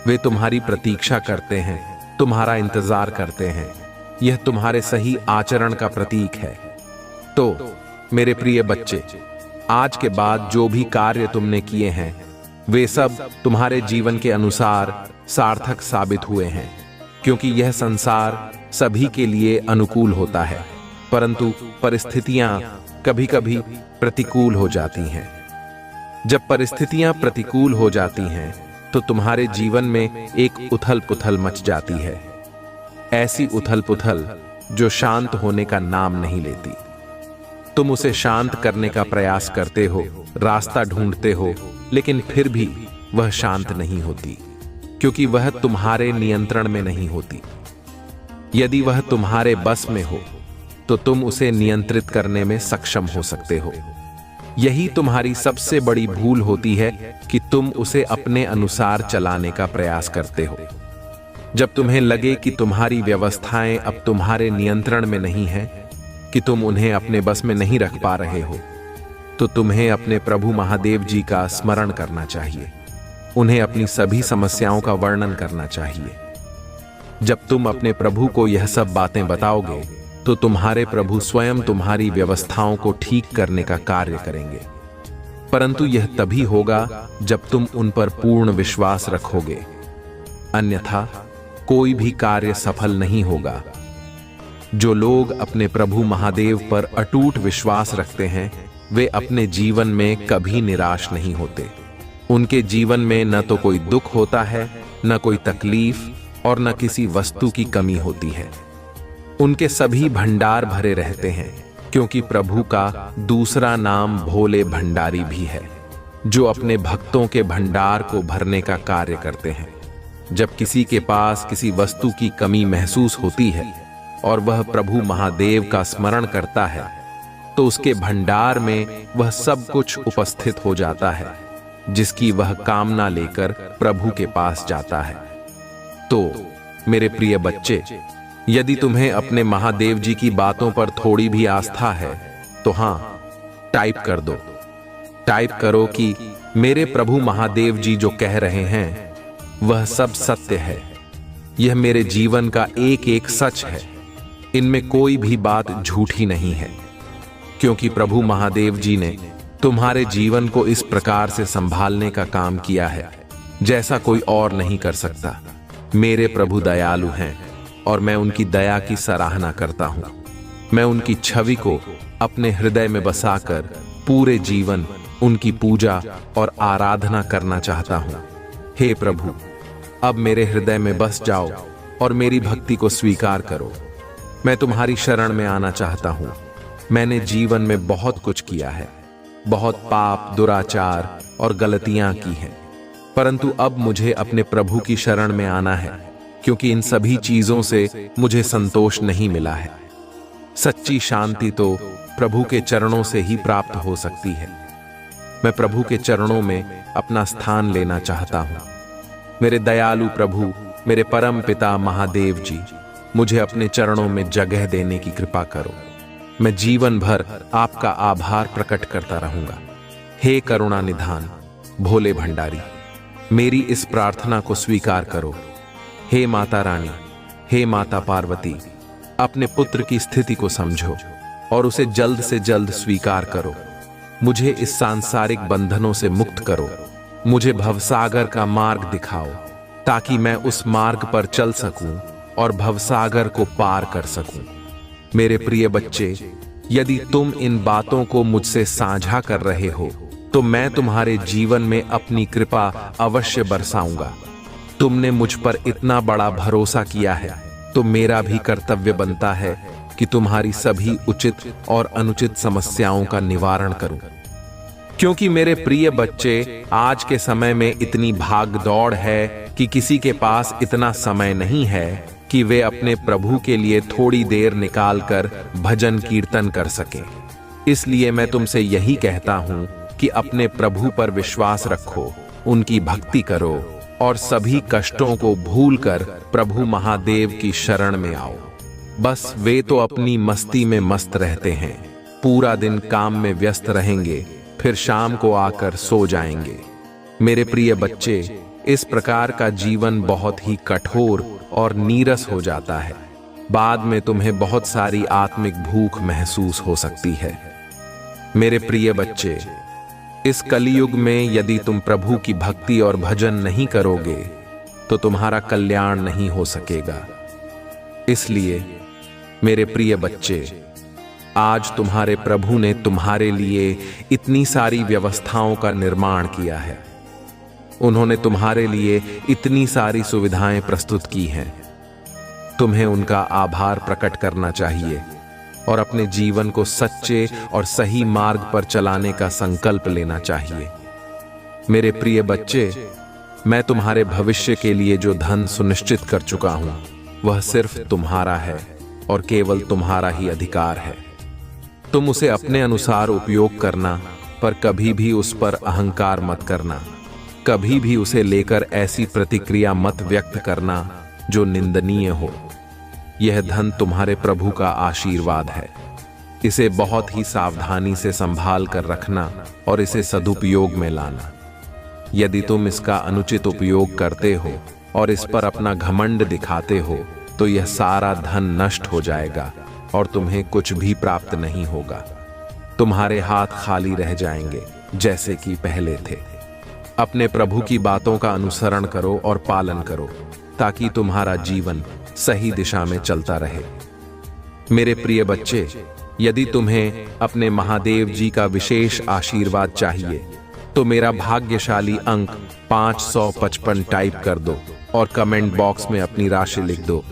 A: वे तुम्हारी प्रतीक्षा करते हैं, तुम्हारा इंतजार करते हैं। यह तुम्हारे सही आचरण का प्रतीक है। तो मेरे प्रिय बच्चे, आज के बाद जो भी कार्य तुमने किए हैं वे सब तुम्हारे जीवन के अनुसार सार्थक साबित हुए हैं, क्योंकि यह संसार सभी के लिए अनुकूल होता है, परंतु परिस्थितियां कभी-कभी प्रतिकूल हो जाती हैं। जब परिस्थितियां प्रतिकूल हो जाती हैं तो तुम्हारे जीवन में एक उथल पुथल मच जाती है। ऐसी उथल पुथल जो शांत होने का नाम नहीं लेती। तुम उसे शांत करने का प्रयास करते हो, रास्ता ढूंढते हो, लेकिन फिर भी वह शांत नहीं होती, क्योंकि वह तुम्हारे नियंत्रण में नहीं होती। यदि वह तुम्हारे बस में हो तो तुम उसे नियंत्रित करने में सक्षम हो सकते हो। यही तुम्हारी सबसे बड़ी भूल होती है कि तुम उसे अपने अनुसार चलाने का प्रयास करते हो। जब तुम्हें लगे कि तुम्हारी व्यवस्थाएं अब तुम्हारे नियंत्रण में नहीं है, कि तुम उन्हें अपने बस में नहीं रख पा रहे हो, तो तुम्हें अपने प्रभु महादेव जी का स्मरण करना चाहिए। उन्हें अपनी सभी समस्याओं का वर्णन करना चाहिए। जब तुम अपने प्रभु को यह सब बातें बताओगे तो तुम्हारे प्रभु स्वयं तुम्हारी व्यवस्थाओं को ठीक करने का कार्य करेंगे। परंतु यह तभी होगा जब तुम उन पर पूर्ण विश्वास रखोगे, अन्यथा कोई भी कार्य सफल नहीं होगा। जो लोग अपने प्रभु महादेव पर अटूट विश्वास रखते हैं, वे अपने जीवन में कभी निराश नहीं होते। उनके जीवन में न तो कोई दुख होता है, न कोई तकलीफ और न किसी वस्तु की कमी होती है। उनके सभी भंडार भरे रहते हैं, क्योंकि प्रभु का दूसरा नाम भोले भंडारी भी है, जो अपने भक्तों के भंडार को भरने का कार्य करते हैं। जब किसी के पास किसी वस्तु की कमी महसूस होती है और वह प्रभु महादेव का स्मरण करता है, तो उसके भंडार में वह सब कुछ उपस्थित हो जाता है, जिसकी वह कामना लेकर प्रभु के पास जाता है। तो मेरे प्रिय बच्चे, यदि तुम्हें अपने महादेव जी की बातों पर थोड़ी भी आस्था है तो हां, टाइप कर दो। टाइप करो कि मेरे प्रभु महादेव जी जो कह रहे हैं वह सब सत्य है। यह मेरे जीवन का एक एक सच है। इनमें कोई भी बात झूठी नहीं है, क्योंकि प्रभु महादेव जी ने तुम्हारे जीवन को इस प्रकार से संभालने का काम किया है जैसा कोई और नहीं कर सकता। मेरे प्रभु दयालु हैं और मैं उनकी दया की सराहना करता हूं। मैं उनकी छवि को अपने हृदय में बसाकर पूरे जीवन उनकी पूजा और आराधना करना चाहता हूं। हे प्रभु, अब मेरे हृदय में बस जाओ और मेरी भक्ति को स्वीकार करो। मैं तुम्हारी शरण में आना चाहता हूं। मैंने जीवन में बहुत कुछ किया है, बहुत पाप, दुराचार और गलतियां की हैं, परंतु अब मुझे अपने प्रभु की शरण में आना है, क्योंकि इन सभी चीजों से मुझे संतोष नहीं मिला है। सच्ची शांति तो प्रभु के चरणों से ही प्राप्त हो सकती है। मैं प्रभु के चरणों में अपना स्थान लेना चाहता हूं। मेरे दयालु प्रभु, मेरे परम पिता महादेव जी, मुझे अपने चरणों में जगह देने की कृपा करो। मैं जीवन भर आपका आभार प्रकट करता रहूंगा। हे करुणा निधान भोले भंडारी, मेरी इस प्रार्थना को स्वीकार करो। हे माता रानी, हे माता पार्वती, अपने पुत्र की स्थिति को समझो और उसे जल्द से जल्द स्वीकार करो। मुझे इस सांसारिक बंधनों से मुक्त करो। मुझे भवसागर का मार्ग दिखाओ, ताकि मैं उस मार्ग पर चल सकूं और भवसागर को पार कर सकूं। मेरे प्रिय बच्चे, यदि तुम इन बातों को मुझसे साझा कर रहे हो तो मैं तुम्हारे जीवन में अपनी कृपा अवश्य बरसाऊंगा। तुमने मुझ पर इतना बड़ा भरोसा किया है, तो मेरा भी कर्तव्य बनता है कि तुम्हारी सभी उचित और अनुचित समस्याओं का निवारण करूं। क्योंकि मेरे प्रिय बच्चे, आज के समय में इतनी भाग दौड़ है कि किसी के पास इतना समय नहीं है कि वे अपने प्रभु के लिए थोड़ी देर निकालकर भजन कीर्तन कर सकें। इसलिए मैं तुमसे यही कहता हूं कि अपने प्रभु पर विश्वास रखो, उनकी भक्ति करो और सभी कष्टों को भूलकर प्रभु महादेव की शरण में आओ। बस वे तो अपनी मस्ती में मस्त रहते हैं, पूरा दिन काम में व्यस्त रहेंगे, फिर शाम को आकर सो जाएंगे। मेरे प्रिय बच्चे, इस प्रकार का जीवन बहुत ही कठोर और नीरस हो जाता है। बाद में तुम्हें बहुत सारी आत्मिक भूख महसूस हो सकती है। मेरे प्रिय बच्चे, इस कलियुग में यदि तुम प्रभु की भक्ति और भजन नहीं करोगे तो तुम्हारा कल्याण नहीं हो सकेगा। इसलिए मेरे प्रिय बच्चे, आज तुम्हारे प्रभु ने तुम्हारे लिए इतनी सारी व्यवस्थाओं का निर्माण किया है। उन्होंने तुम्हारे लिए इतनी सारी सुविधाएं प्रस्तुत की हैं। तुम्हें उनका आभार प्रकट करना चाहिए और अपने जीवन को सच्चे और सही मार्ग पर चलाने का संकल्प लेना चाहिए। मेरे प्रिय बच्चे, मैं तुम्हारे भविष्य के लिए जो धन सुनिश्चित कर चुका हूं, वह सिर्फ तुम्हारा है और केवल तुम्हारा ही अधिकार है। तुम उसे अपने अनुसार उपयोग करना, पर कभी भी उस पर अहंकार मत करना। कभी भी उसे लेकर ऐसी प्रतिक्रिया मत व्यक्त करना जो निंदनीय हो। यह धन तुम्हारे प्रभु का आशीर्वाद है। इसे बहुत ही सावधानी से संभाल कर रखना और इसे सदुपयोग में लाना। यदि तुम इसका अनुचित उपयोग करते हो और इस पर अपना घमंड दिखाते हो, तो यह सारा धन नष्ट हो जाएगा और तुम्हें कुछ भी प्राप्त नहीं होगा। तुम्हारे हाथ खाली रह जाएंगे जैसे कि पहले थे। अपने प्रभु की बातों का अनुसरण करो और पालन करो, ताकि तुम्हारा जीवन सही दिशा में चलता रहे। मेरे प्रिय बच्चे, यदि तुम्हें अपने महादेव जी का विशेष आशीर्वाद चाहिए, तो मेरा भाग्यशाली अंक 555 टाइप कर दो और कमेंट बॉक्स में अपनी राशि लिख दो,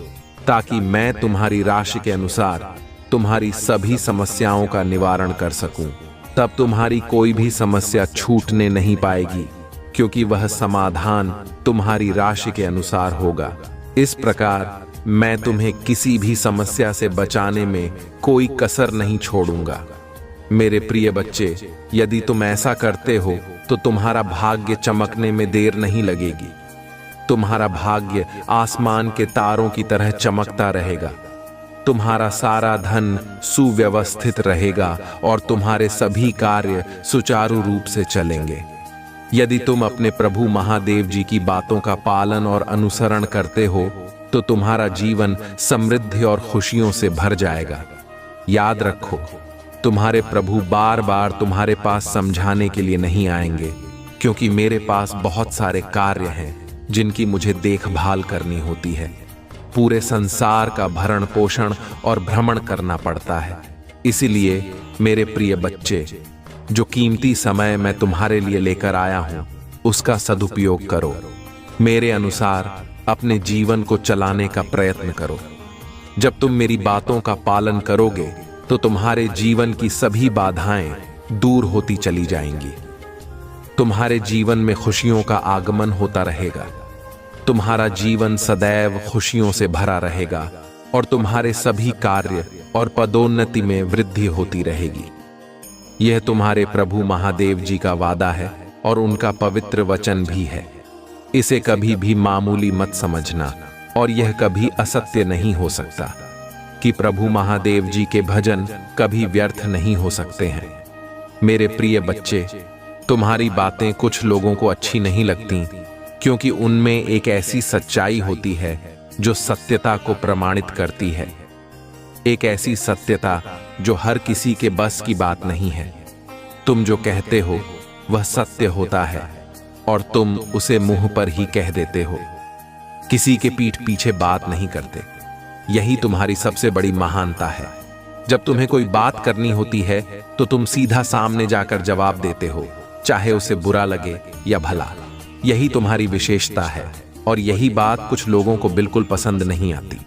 A: ताकि मैं तुम्हारी राशि के अनुसार तुम्हारी सभी समस्याओं का निवारण कर सकूं। तब तुम्हारी कोई भी समस्या छूटने नहीं पाएगी, क्योंकि वह समाधान तुम्हारी राशि के अनुसार होगा। इस प्रकार मैं तुम्हें किसी भी समस्या से बचाने में कोई कसर नहीं छोड़ूंगा। मेरे प्रिय बच्चे, यदि तुम ऐसा करते हो तो तुम्हारा भाग्य चमकने में देर नहीं लगेगी। तुम्हारा भाग्य आसमान के तारों की तरह चमकता रहेगा। तुम्हारा सारा धन सुव्यवस्थित रहेगा और तुम्हारे सभी कार्य सुचारू रूप से चलेंगे। यदि तुम अपने प्रभु महादेव जी की बातों का पालन और अनुसरण करते हो, तो तुम्हारा जीवन समृद्धि और खुशियों से भर जाएगा। याद रखो, तुम्हारे प्रभु बार बार तुम्हारे पास समझाने के लिए नहीं आएंगे, क्योंकि मेरे पास बहुत सारे कार्य हैं जिनकी मुझे देखभाल करनी होती है। पूरे संसार का भरण पोषण और भ्रमण करना पड़ता है। इसीलिए मेरे प्रिय बच्चे, जो कीमती समय मैं तुम्हारे लिए लेकर आया हूं, उसका सदुपयोग करो। मेरे अनुसार अपने जीवन को चलाने का प्रयत्न करो। जब तुम मेरी बातों का पालन करोगे, तो तुम्हारे जीवन की सभी बाधाएं दूर होती चली जाएंगी। तुम्हारे जीवन में खुशियों का आगमन होता रहेगा। तुम्हारा जीवन सदैव खुशियों से भरा रहेगा और तुम्हारे सभी कार्य और पदोन्नति में वृद्धि होती रहेगी। यह तुम्हारे प्रभु महादेव जी का वादा है और उनका पवित्र वचन भी है। इसे कभी भी मामूली मत समझना, और यह कभी असत्य नहीं हो सकता कि प्रभु महादेव जी के भजन कभी व्यर्थ नहीं हो सकते हैं। मेरे प्रिय बच्चे, तुम्हारी बातें कुछ लोगों को अच्छी नहीं लगती, क्योंकि उनमें एक ऐसी सच्चाई होती है जो सत्यता को प्रमाणित करती है। एक ऐसी सत्यता जो हर किसी के बस की बात नहीं है। तुम जो कहते हो वह सत्य होता है और तुम उसे मुंह पर ही कह देते हो। किसी के पीठ पीछे बात नहीं करते। यही तुम्हारी सबसे बड़ी महानता है। जब तुम्हें कोई बात करनी होती है तो तुम सीधा सामने जाकर जवाब देते हो, चाहे उसे बुरा लगे या भला। यही तुम्हारी विशेषता है और यही बात कुछ लोगों को बिल्कुल पसंद नहीं आती।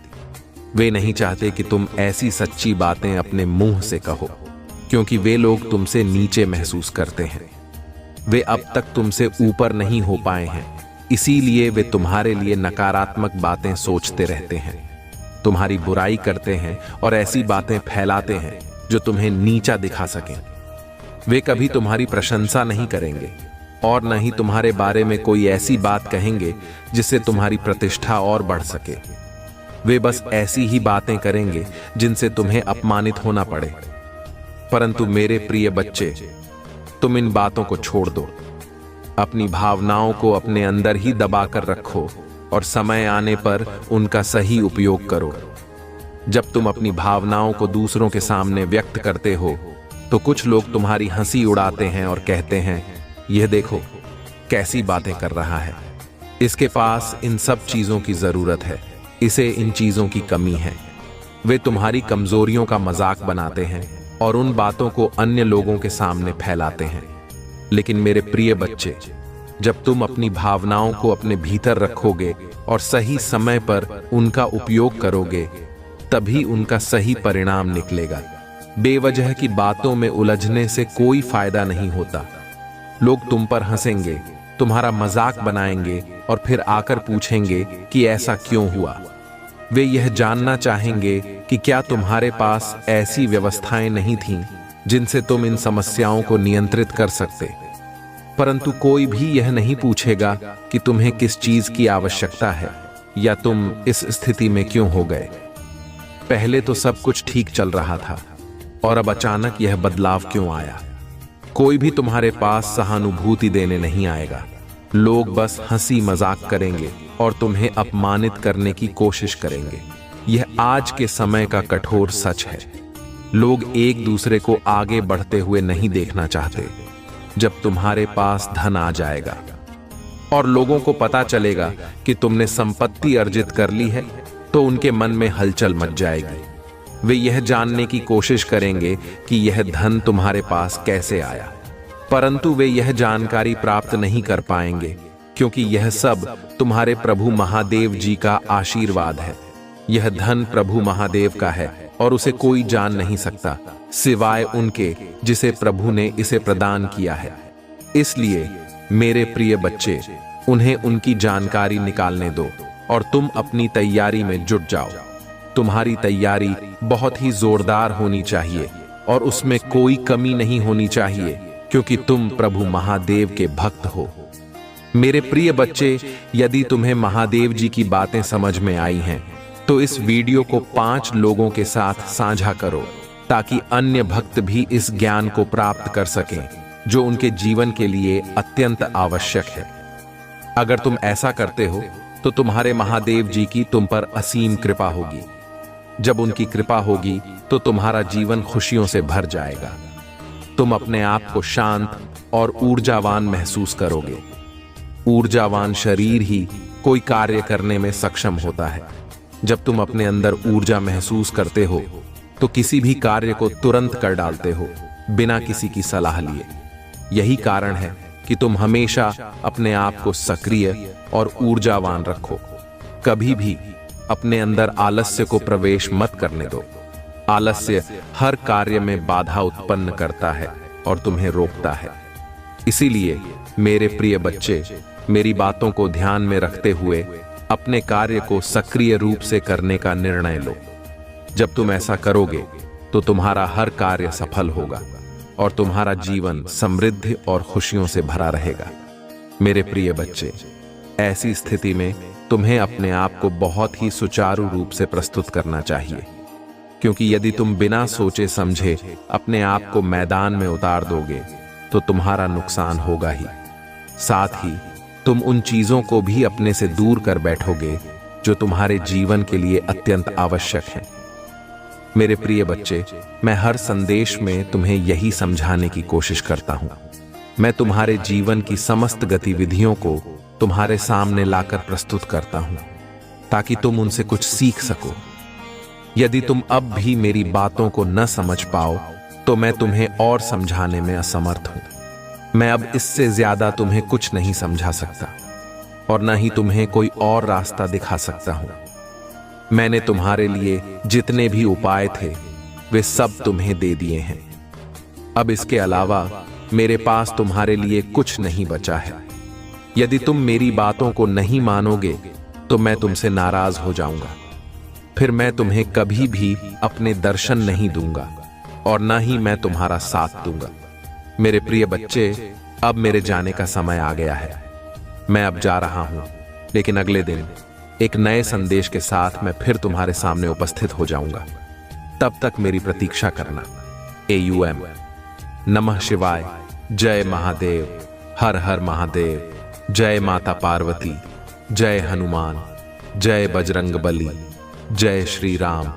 A: वे नहीं चाहते कि तुम ऐसी सच्ची बातें अपने मुंह से कहो, क्योंकि वे लोग तुमसे नीचे महसूस करते हैं। वे अब तक तुमसे ऊपर नहीं हो पाए हैं, इसीलिए वे तुम्हारे लिए नकारात्मक बातें सोचते रहते हैं, तुम्हारी बुराई करते हैं और ऐसी बातें फैलाते हैं जो तुम्हें नीचा दिखा सकें। वे कभी तुम्हारी प्रशंसा नहीं करेंगे और न ही तुम्हारे बारे में कोई ऐसी बात कहेंगे जिससे तुम्हारी प्रतिष्ठा और बढ़ सके। वे बस ऐसी ही बातें करेंगे जिनसे तुम्हें अपमानित होना पड़े। परंतु मेरे प्रिय बच्चे, तुम इन बातों को छोड़ दो। अपनी भावनाओं को अपने अंदर ही दबाकर रखो और समय आने पर उनका सही उपयोग करो। जब तुम अपनी भावनाओं को दूसरों के सामने व्यक्त करते हो, तो कुछ लोग तुम्हारी हंसी उड़ाते हैं और कहते हैं, यह देखो कैसी बातें कर रहा है, इसके पास इन सब चीजों की जरूरत है, इसे इन चीजों की कमी है। वे तुम्हारी कमजोरियों का मजाक बनाते हैं और उन बातों को अन्य लोगों के सामने फैलाते हैं। लेकिन मेरे प्रिय बच्चे, जब तुम अपनी भावनाओं को अपने भीतर रखोगे और सही समय पर उनका उपयोग करोगे, तभी उनका सही परिणाम निकलेगा। बेवजह की बातों में उलझने से कोई फायदा नहीं होता। लोग तुम पर हंसेंगे, तुम्हारा मजाक बनाएंगे और फिर आकर पूछेंगे कि ऐसा क्यों हुआ। वे यह जानना चाहेंगे कि क्या तुम्हारे पास ऐसी व्यवस्थाएं नहीं थीं जिनसे तुम इन समस्याओं को नियंत्रित कर सकते। परंतु कोई भी यह नहीं पूछेगा कि तुम्हें किस चीज की आवश्यकता है या तुम इस स्थिति में क्यों हो गए। पहले तो सब कुछ ठीक चल रहा था और अब अचानक यह बदलाव क्यों आया। कोई भी तुम्हारे पास सहानुभूति देने नहीं आएगा। लोग बस हंसी मजाक करेंगे और तुम्हें अपमानित करने की कोशिश करेंगे। यह आज के समय का कठोर सच है। लोग एक दूसरे को आगे बढ़ते हुए नहीं देखना चाहते। जब तुम्हारे पास धन आ जाएगा और लोगों को पता चलेगा कि तुमने संपत्ति अर्जित कर ली है, तो उनके मन में हलचल मच जाएगी। वे यह जानने की कोशिश करेंगे कि यह धन तुम्हारे पास कैसे आया, परंतु वे यह जानकारी प्राप्त नहीं कर पाएंगे, क्योंकि यह सब तुम्हारे प्रभु महादेव जी का आशीर्वाद है। यह धन प्रभु महादेव का है और उसे कोई जान नहीं सकता सिवाय उनके जिसे प्रभु ने इसे प्रदान किया है। इसलिए मेरे प्रिय बच्चे, उन्हें उनकी जानकारी निकालने दो और तुम अपनी तैयारी में जुट जाओ। तुम्हारी तैयारी बहुत ही जोरदार होनी चाहिए और उसमें कोई कमी नहीं होनी चाहिए, क्योंकि तुम प्रभु महादेव के भक्त हो। मेरे प्रिय बच्चे, यदि तुम्हें महादेव जी की बातें समझ में आई हैं, तो इस वीडियो को 5 लोगों के साथ साझा करो, ताकि अन्य भक्त भी इस ज्ञान को प्राप्त कर सकें जो उनके जीवन के लिए अत्यंत आवश्यक है। अगर तुम ऐसा करते हो तो तुम्हारे महादेव जी की तुम पर असीम कृपा होगी। जब उनकी कृपा होगी तो तुम्हारा जीवन खुशियों से भर जाएगा। तुम अपने आप को शांत और ऊर्जावान महसूस करोगे। ऊर्जावान शरीर ही कोई कार्य करने में सक्षम होता है। जब तुम अपने अंदर ऊर्जा महसूस करते हो तो किसी भी कार्य को तुरंत कर डालते हो, बिना किसी की सलाह लिए। यही कारण है कि तुम हमेशा अपने आप को सक्रिय और ऊर्जावान रखो। कभी भी अपने अंदर आलस्य को प्रवेश मत करने दो। आलस्य हर कार्य में बाधा उत्पन्न करता है और तुम्हें रोकता है। इसीलिए मेरे प्रिय बच्चे, मेरी बातों को ध्यान में रखते हुए अपने कार्य को सक्रिय रूप से करने का निर्णय लो। जब तुम ऐसा करोगे तो तुम्हारा हर कार्य सफल होगा और तुम्हारा जीवन समृद्धि और खुशियों से भरा रहेगा। मेरे प्रिय बच्चे, ऐसी स्थिति में तुम्हें अपने आप को बहुत ही सुचारू रूप से प्रस्तुत करना चाहिए, क्योंकि यदि तुम बिना सोचे समझे अपने आप को मैदान में उतार दोगे तो तुम्हारा नुकसान होगा ही। साथ ही तुम उन चीजों को भी अपने से दूर कर बैठोगे जो तुम्हारे जीवन के लिए अत्यंत आवश्यक है। मेरे प्रिय बच्चे, मैं हर संदेश में तुम्हें यही समझाने की कोशिश करता हूं। मैं तुम्हारे जीवन की समस्त गतिविधियों को तुम्हारे सामने लाकर प्रस्तुत करता हूं, ताकि तुम उनसे कुछ सीख सको। यदि तुम अब भी मेरी बातों को न समझ पाओ तो मैं तुम्हें और समझाने में असमर्थ हूं। मैं अब इससे ज्यादा तुम्हें कुछ नहीं समझा सकता और न ही तुम्हें कोई और रास्ता दिखा सकता हूं। मैंने तुम्हारे लिए जितने भी उपाय थे वे सब तुम्हें दे दिए हैं। अब इसके अलावा मेरे पास तुम्हारे लिए कुछ नहीं बचा है। यदि तुम मेरी बातों को नहीं मानोगे तो मैं तुमसे नाराज हो जाऊंगा। फिर मैं तुम्हें कभी भी अपने दर्शन नहीं दूंगा और न ही मैं तुम्हारा साथ दूंगा। मेरे प्रिय बच्चे, अब मेरे जाने का समय आ गया है। मैं अब जा रहा हूं, लेकिन अगले दिन एक नए संदेश के साथ मैं फिर तुम्हारे सामने उपस्थित हो जाऊंगा। तब तक मेरी प्रतीक्षा करना। AUM। नमः शिवाय। जय महादेव। हर हर महादेव। जय माता पार्वती। जय हनुमान। जय बजरंगबली। जय श्री राम।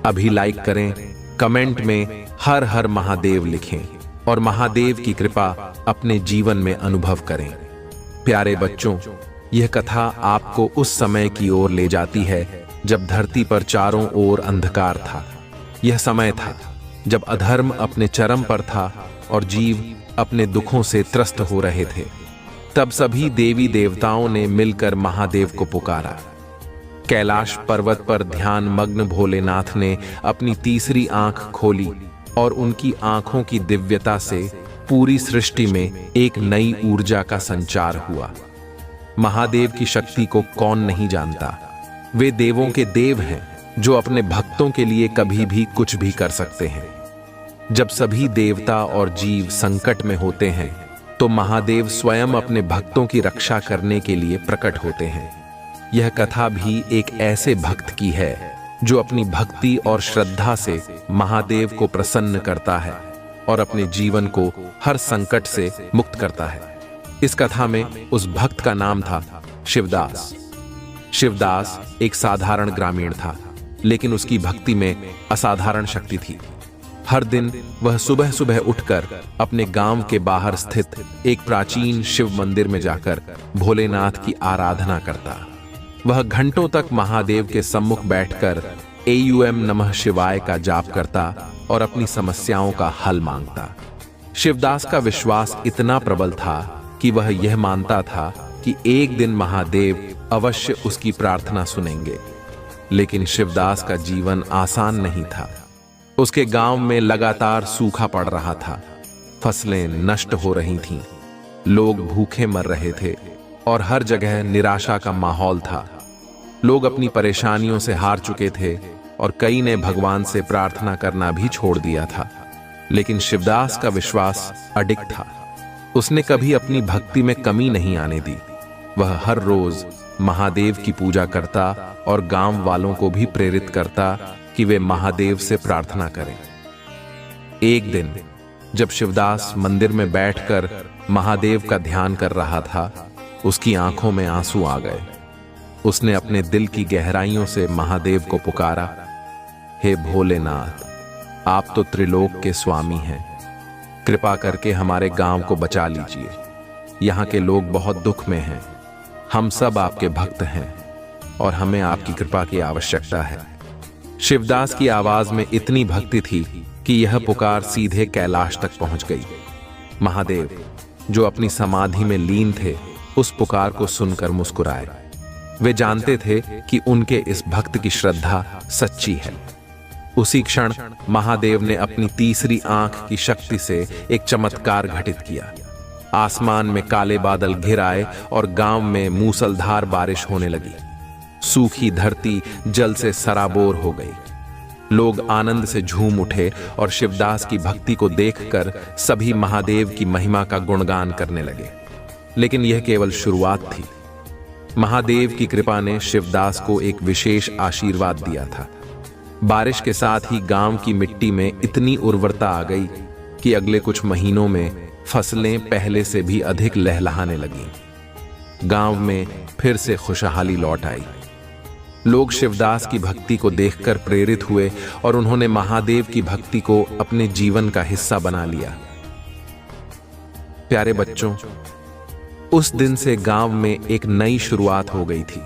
A: अभी लाइक करें, कमेंट में हर हर महादेव लिखें और महादेव की कृपा अपने जीवन में अनुभव करें। प्यारे बच्चों, यह कथा आपको उस समय की ओर ले जाती है जब धरती पर चारों ओर अंधकार था। यह समय था जब अधर्म अपने चरम पर था और जीव अपने दुखों से त्रस्त हो रहे थे, तब सभी देवी देवताओं ने मिलकर महादेव को पुकारा। कैलाश पर्वत पर ध्यान मग्न भोलेनाथ ने अपनी तीसरी आंख खोली और उनकी आंखों की दिव्यता से पूरी सृष्टि में एक नई ऊर्जा का संचार हुआ। महादेव की शक्ति को कौन नहीं जानता। वे देवों के देव हैं जो अपने भक्तों के लिए कभी भी कुछ भी कर सकते हैं। जब सभी देवता और जीव संकट में होते हैं तो महादेव स्वयं अपने भक्तों की रक्षा करने के लिए प्रकट होते हैं। यह कथा भी एक ऐसे भक्त की है जो अपनी भक्ति और श्रद्धा से महादेव को प्रसन्न करता है और अपने जीवन को हर संकट से मुक्त करता है। इस कथा में उस भक्त का नाम था शिवदास। शिवदास एक साधारण ग्रामीण था, लेकिन उसकी भक्ति में असाधारण शक्ति थी। हर दिन वह सुबह सुबह उठकर अपने गांव के बाहर स्थित एक प्राचीन शिव मंदिर में जाकर भोलेनाथ की आराधना करता। वह घंटों तक महादेव के सम्मुख बैठकर एयूएम नमः शिवाय का जाप करता और अपनी समस्याओं का हल मांगता। शिवदास का विश्वास इतना प्रबल था कि वह यह मानता था कि एक दिन महादेव अवश्य उसकी प्रार्थना सुनेंगे। लेकिन शिवदास का जीवन आसान नहीं था। उसके गांव में लगातार सूखा पड़ रहा था, फसलें नष्ट हो रही थीं, लोग भूखे मर रहे थे और हर जगह निराशा का माहौल था। लोग अपनी परेशानियों से हार चुके थे और कई ने भगवान से प्रार्थना करना भी छोड़ दिया था। लेकिन शिवदास का विश्वास अडिग था। उसने कभी अपनी भक्ति में कमी नहीं आने दी। वह हर रोज महादेव की पूजा करता और गांव वालों को भी प्रेरित करता कि वे महादेव से प्रार्थना करें। एक दिन जब शिवदास मंदिर में बैठकर महादेव का ध्यान कर रहा था, उसकी आंखों में आंसू आ गए। उसने अपने दिल की गहराइयों से महादेव को पुकारा, हे भोलेनाथ, आप तो त्रिलोक के स्वामी हैं, कृपा करके हमारे गांव को बचा लीजिए। यहाँ के लोग बहुत दुख में हैं। हम सब आपके भक्त हैं और हमें आपकी कृपा की आवश्यकता है। शिवदास की आवाज में इतनी भक्ति थी कि यह पुकार सीधे कैलाश तक पहुंच गई। महादेव, जो अपनी समाधि में लीन थे, उस पुकार को सुनकर मुस्कुराए। वे जानते थे कि उनके इस भक्त की श्रद्धा सच्ची है। उसी क्षण महादेव ने अपनी तीसरी आंख की शक्ति से एक चमत्कार घटित किया। आसमान में काले बादल घिर आए और गांव में मूसलधार बारिश होने लगी। सूखी धरती जल से सराबोर हो गई। लोग आनंद से झूम उठे और शिवदास की भक्ति को देखकर सभी महादेव की महिमा का गुणगान करने लगे। लेकिन यह केवल शुरुआत थी। महादेव की कृपा ने शिवदास को एक विशेष आशीर्वाद दिया था। बारिश के साथ ही गांव की मिट्टी में इतनी उर्वरता आ गई कि अगले कुछ महीनों में फसलें पहले से भी अधिक लहलहाने लगीं। गांव में फिर से खुशहाली लौट आई। लोग शिवदास की भक्ति को देखकर प्रेरित हुए और उन्होंने महादेव की भक्ति को अपने जीवन का हिस्सा बना लिया। प्यारे बच्चों, उस दिन से गांव में एक नई शुरुआत हो गई थी।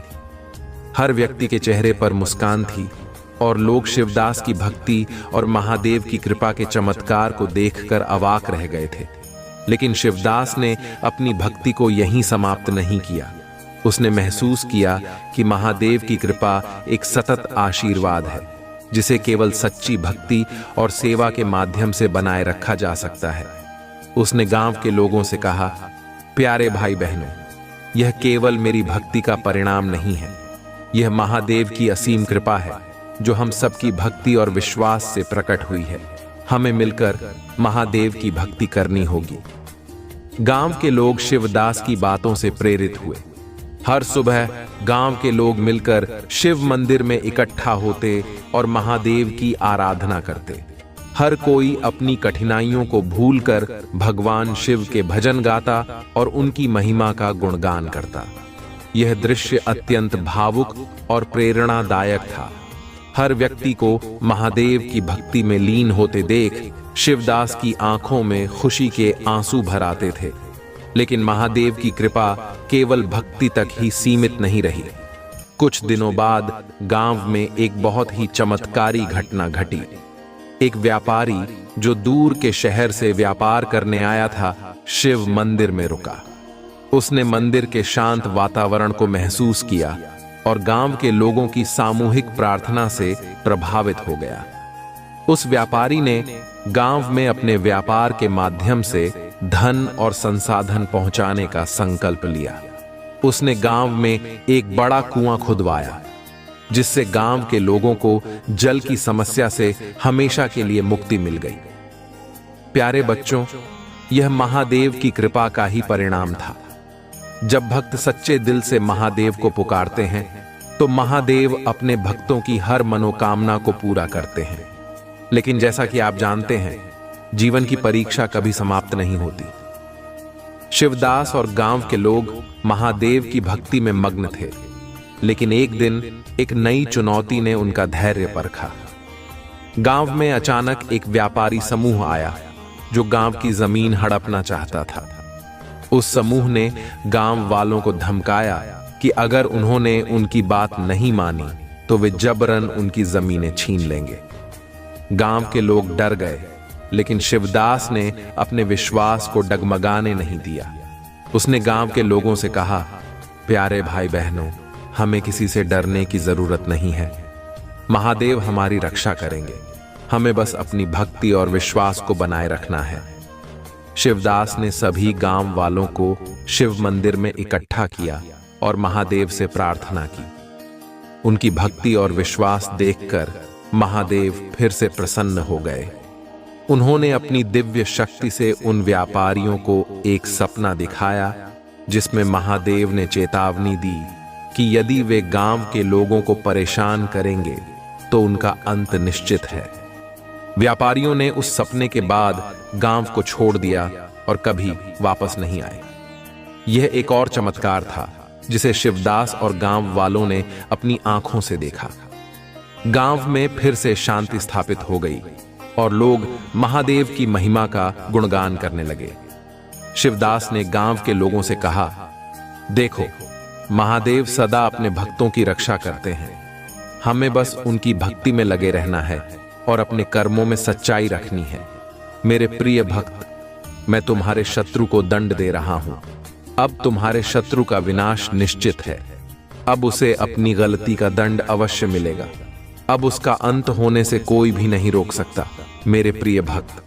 A: हर व्यक्ति के चेहरे पर मुस्कान थी और लोग शिवदास की भक्ति और महादेव की कृपा के चमत्कार को देखकर अवाक रह गए थे। लेकिन शिवदास ने अपनी भक्ति को यहीं समाप्त नहीं किया। उसने महसूस किया कि महादेव की कृपा एक सतत आशीर्वाद है, जिसे केवल सच्ची भक्ति और सेवा के माध्यम से बनाए रखा जा सकता है। उसने गांव के लोगों से कहा, प्यारे भाई बहनों, यह केवल मेरी भक्ति का परिणाम नहीं है, यह महादेव की असीम कृपा है जो हम सबकी भक्ति और विश्वास से प्रकट हुई है। हमें मिलकर महादेव की भक्ति करनी होगी। गांव के लोग शिवदास की बातों से प्रेरित हुए। हर सुबह गांव के लोग मिलकर शिव मंदिर में इकट्ठा होते और महादेव की आराधना करते। हर कोई अपनी कठिनाइयों को भूलकर भगवान शिव के भजन गाता और उनकी महिमा का गुणगान करता। यह दृश्य अत्यंत भावुक और प्रेरणादायक था। हर व्यक्ति को महादेव की भक्ति में लीन होते देख शिवदास की आंखों में खुशी के आंसू भर आते थे। लेकिन महादेव की कृपा केवल भक्ति तक ही सीमित नहीं रही। कुछ दिनों बाद गांव में एक बहुत ही चमत्कारी घटना घटी। एक व्यापारी जो दूर के शहर से व्यापार करने आया था, शिव मंदिर में रुका। उसने मंदिर के शांत वातावरण को महसूस किया और गांव के लोगों की सामूहिक प्रार्थना से प्रभावित हो गया। उस व्यापारी ने गांव में अपने व्यापार के माध्यम से धन और संसाधन पहुंचाने का संकल्प लिया। उसने गांव में एक बड़ा कुआं खुदवाया, जिससे गांव के लोगों को जल की समस्या से हमेशा के लिए मुक्ति मिल गई। प्यारे बच्चों, यह महादेव की कृपा का ही परिणाम था। जब भक्त सच्चे दिल से महादेव को पुकारते हैं तो महादेव अपने भक्तों की हर मनोकामना को पूरा करते हैं। लेकिन जैसा कि आप जानते हैं, जीवन की परीक्षा कभी समाप्त नहीं होती। शिवदास और गांव के लोग महादेव की भक्ति में मग्न थे, लेकिन एक दिन एक नई चुनौती ने उनका धैर्य परखा। गांव में अचानक एक व्यापारी समूह आया जो गांव की जमीन हड़पना चाहता था। उस समूह ने गांव वालों को धमकाया कि अगर उन्होंने उनकी बात नहीं मानी तो वे जबरन उनकी जमीनें छीन लेंगे। गांव के लोग डर गए, लेकिन शिवदास ने अपने विश्वास को डगमगाने नहीं दिया। उसने गांव के लोगों से कहा, प्यारे भाई बहनों, हमें किसी से डरने की जरूरत नहीं है। महादेव हमारी रक्षा करेंगे, हमें बस अपनी भक्ति और विश्वास को बनाए रखना है। शिवदास ने सभी गांव वालों को शिव मंदिर में इकट्ठा किया और महादेव से प्रार्थना की। उनकी भक्ति और विश्वास देखकर महादेव फिर से प्रसन्न हो गए। उन्होंने अपनी दिव्य शक्ति से उन व्यापारियों को एक सपना दिखाया, जिसमें महादेव ने चेतावनी दी कि यदि वे गांव के लोगों को परेशान करेंगे तो उनका अंत निश्चित है। व्यापारियों ने उस सपने के बाद गांव को छोड़ दिया और कभी वापस नहीं आए। यह एक और चमत्कार था जिसे शिवदास और गांव वालों ने अपनी आंखों से देखा। गांव में फिर से शांति स्थापित हो गई और लोग महादेव की महिमा का गुणगान करने लगे। शिवदास ने गांव के लोगों से कहा, देखो, महादेव सदा अपने भक्तों की रक्षा करते हैं। हमें बस उनकी भक्ति में लगे रहना है और अपने कर्मों में सच्चाई रखनी है। मेरे प्रिय भक्त, मैं तुम्हारे शत्रु को दंड दे रहा हूं। अब तुम्हारे शत्रु का विनाश निश्चित है। अब उसे अपनी गलती का दंड अवश्य मिलेगा। अब उसका अंत होने से कोई भी नहीं रोक सकता। मेरे प्रिय भक्त,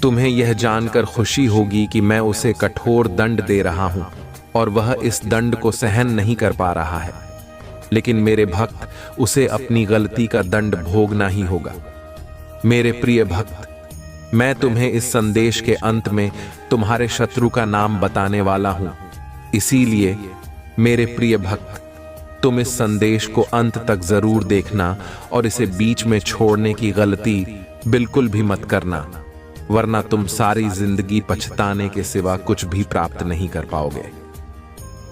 A: तुम्हें यह जानकर खुशी होगी कि मैं उसे कठोर दंड दे रहा हूं और वह इस दंड को सहन नहीं कर पा रहा है। लेकिन मेरे भक्त, उसे अपनी गलती का दंड भोगना ही होगा। मेरे प्रिय भक्त, मैं तुम्हें इस संदेश के अंत में तुम्हारे शत्रु का नाम बताने वाला हूं। इसीलिए मेरे प्रिय भक्त, तुम इस संदेश को अंत तक जरूर देखना और इसे बीच में छोड़ने की गलती बिल्कुल भी मत करना, वरना तुम सारी जिंदगी पछताने के सिवा कुछ भी प्राप्त नहीं कर पाओगे।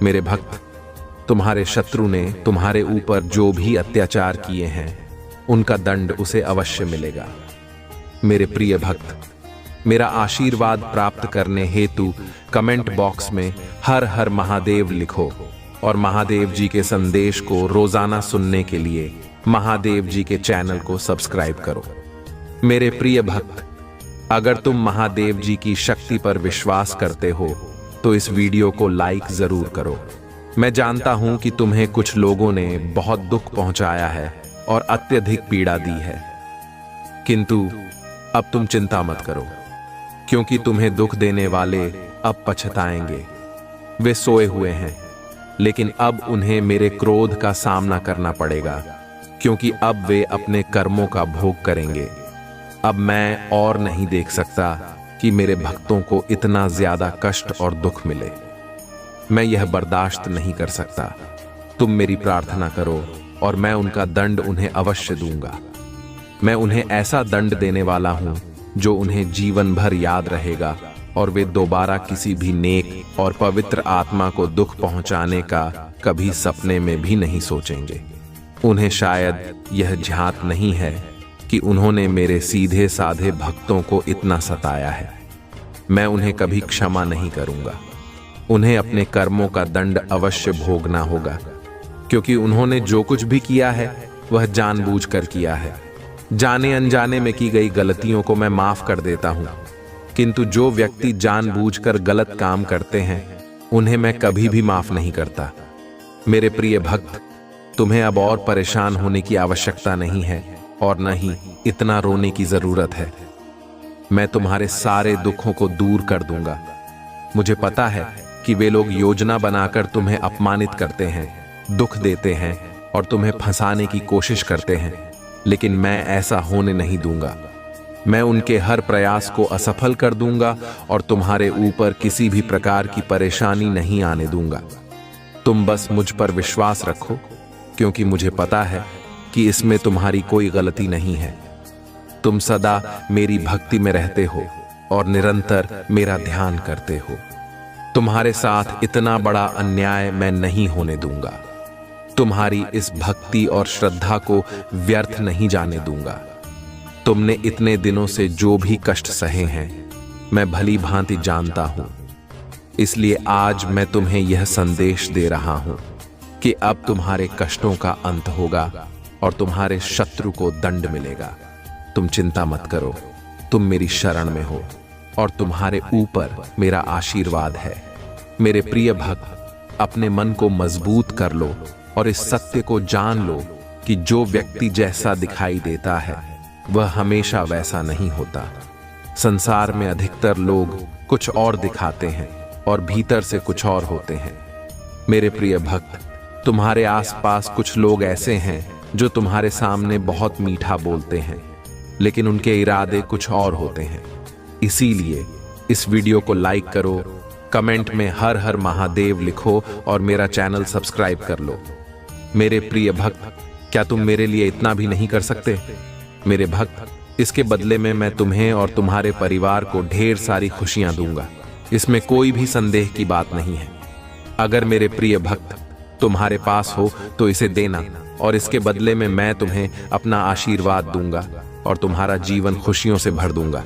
A: मेरे भक्त, तुम्हारे शत्रु ने तुम्हारे ऊपर जो भी अत्याचार किए हैं, उनका दंड उसे अवश्य मिलेगा। मेरे प्रिय भक्त, मेरा आशीर्वाद प्राप्त करने हेतु कमेंट बॉक्स में हर हर महादेव लिखो और महादेव जी के संदेश को रोजाना सुनने के लिए महादेव जी के चैनल को सब्सक्राइब करो। मेरे प्रिय भक्त, अगर तुम महादेव जी की शक्ति पर विश्वास करते हो तो इस वीडियो को लाइक जरूर करो। मैं जानता हूं कि तुम्हें कुछ लोगों ने बहुत दुख पहुंचाया है और अत्यधिक पीड़ा दी है, किंतु अब तुम चिंता मत करो, क्योंकि तुम्हें दुख देने वाले अब पछताएंगे। वे सोए हुए हैं, लेकिन अब उन्हें मेरे क्रोध का सामना करना पड़ेगा, क्योंकि अब वे अपने कर्मों का भोग करेंगे। अब मैं और नहीं देख सकता कि मेरे भक्तों को इतना ज्यादा कष्ट और दुख मिले। मैं यह बर्दाश्त नहीं कर सकता। तुम मेरी प्रार्थना करो और मैं उनका दंड उन्हें अवश्य दूंगा। मैं उन्हें ऐसा दंड देने वाला हूं जो उन्हें जीवन भर याद रहेगा और वे दोबारा किसी भी नेक और पवित्र आत्मा को दुख पहुंचाने का कभी सपने में भी नहीं सोचेंगे। उन्हें शायद यह ध्यात नहीं है कि उन्होंने मेरे सीधे साधे भक्तों को इतना सताया है। मैं उन्हें कभी क्षमा नहीं करूंगा। उन्हें अपने कर्मों का दंड अवश्य भोगना होगा, क्योंकि उन्होंने जो कुछ भी किया है वह जानबूझकर किया है। जाने अनजाने में की गई गलतियों को मैं माफ कर देता हूं, किंतु जो व्यक्ति जानबूझकर गलत काम करते हैं उन्हें मैं कभी भी माफ नहीं करता। मेरे प्रिय भक्त, तुम्हें अब और परेशान होने की आवश्यकता नहीं है और न ही इतना रोने की जरूरत है। मैं तुम्हारे सारे दुखों को दूर कर दूंगा। मुझे पता है कि वे लोग योजना बनाकर तुम्हें अपमानित करते हैं, दुख देते हैं और तुम्हें फंसाने की कोशिश करते हैं, लेकिन मैं ऐसा होने नहीं दूंगा। मैं उनके हर प्रयास को असफल कर दूंगा और तुम्हारे ऊपर किसी भी प्रकार की परेशानी नहीं आने दूंगा। तुम बस मुझ पर विश्वास रखो, क्योंकि मुझे पता है कि इसमें तुम्हारी कोई गलती नहीं है। तुम सदा मेरी भक्ति में रहते हो और निरंतर मेरा ध्यान करते हो। तुम्हारे साथ इतना बड़ा अन्याय मैं नहीं होने दूंगा। तुम्हारी इस भक्ति और श्रद्धा को व्यर्थ नहीं जाने दूंगा। तुमने इतने दिनों से जो भी कष्ट सहे हैं मैं भली भांति जानता हूं, इसलिए आज मैं तुम्हें यह संदेश दे रहा हूं कि अब तुम्हारे कष्टों का अंत होगा और तुम्हारे शत्रु को दंड मिलेगा। तुम चिंता मत करो, तुम मेरी शरण में हो और तुम्हारे ऊपर मेरा आशीर्वाद है। मेरे प्रिय भक्त, अपने मन को मजबूत कर लो और इस सत्य को जान लो कि जो व्यक्ति जैसा दिखाई देता है वह हमेशा वैसा नहीं होता। संसार में अधिकतर लोग कुछ और दिखाते हैं और भीतर से कुछ और होते हैं। मेरे प्रिय भक्त, तुम्हारे आसपास कुछ लोग ऐसे हैं जो तुम्हारे सामने बहुत मीठा बोलते हैं, लेकिन उनके इरादे कुछ और होते हैं। इसीलिए इस वीडियो को लाइक करो, कमेंट में हर हर महादेव लिखो और मेरा चैनल सब्सक्राइब कर लो। मेरे प्रिय भक्त, क्या तुम मेरे लिए इतना भी नहीं कर सकते? मेरे भक्त, इसके बदले में मैं तुम्हें और तुम्हारे परिवार को ढेर सारी खुशियां दूंगा। इसमें कोई भी संदेह की बात नहीं है। अगर मेरे प्रिय भक्त तुम्हारे पास हो तो इसे देना और इसके बदले में मैं तुम्हें अपना आशीर्वाद दूंगा और तुम्हारा जीवन खुशियों से भर दूंगा।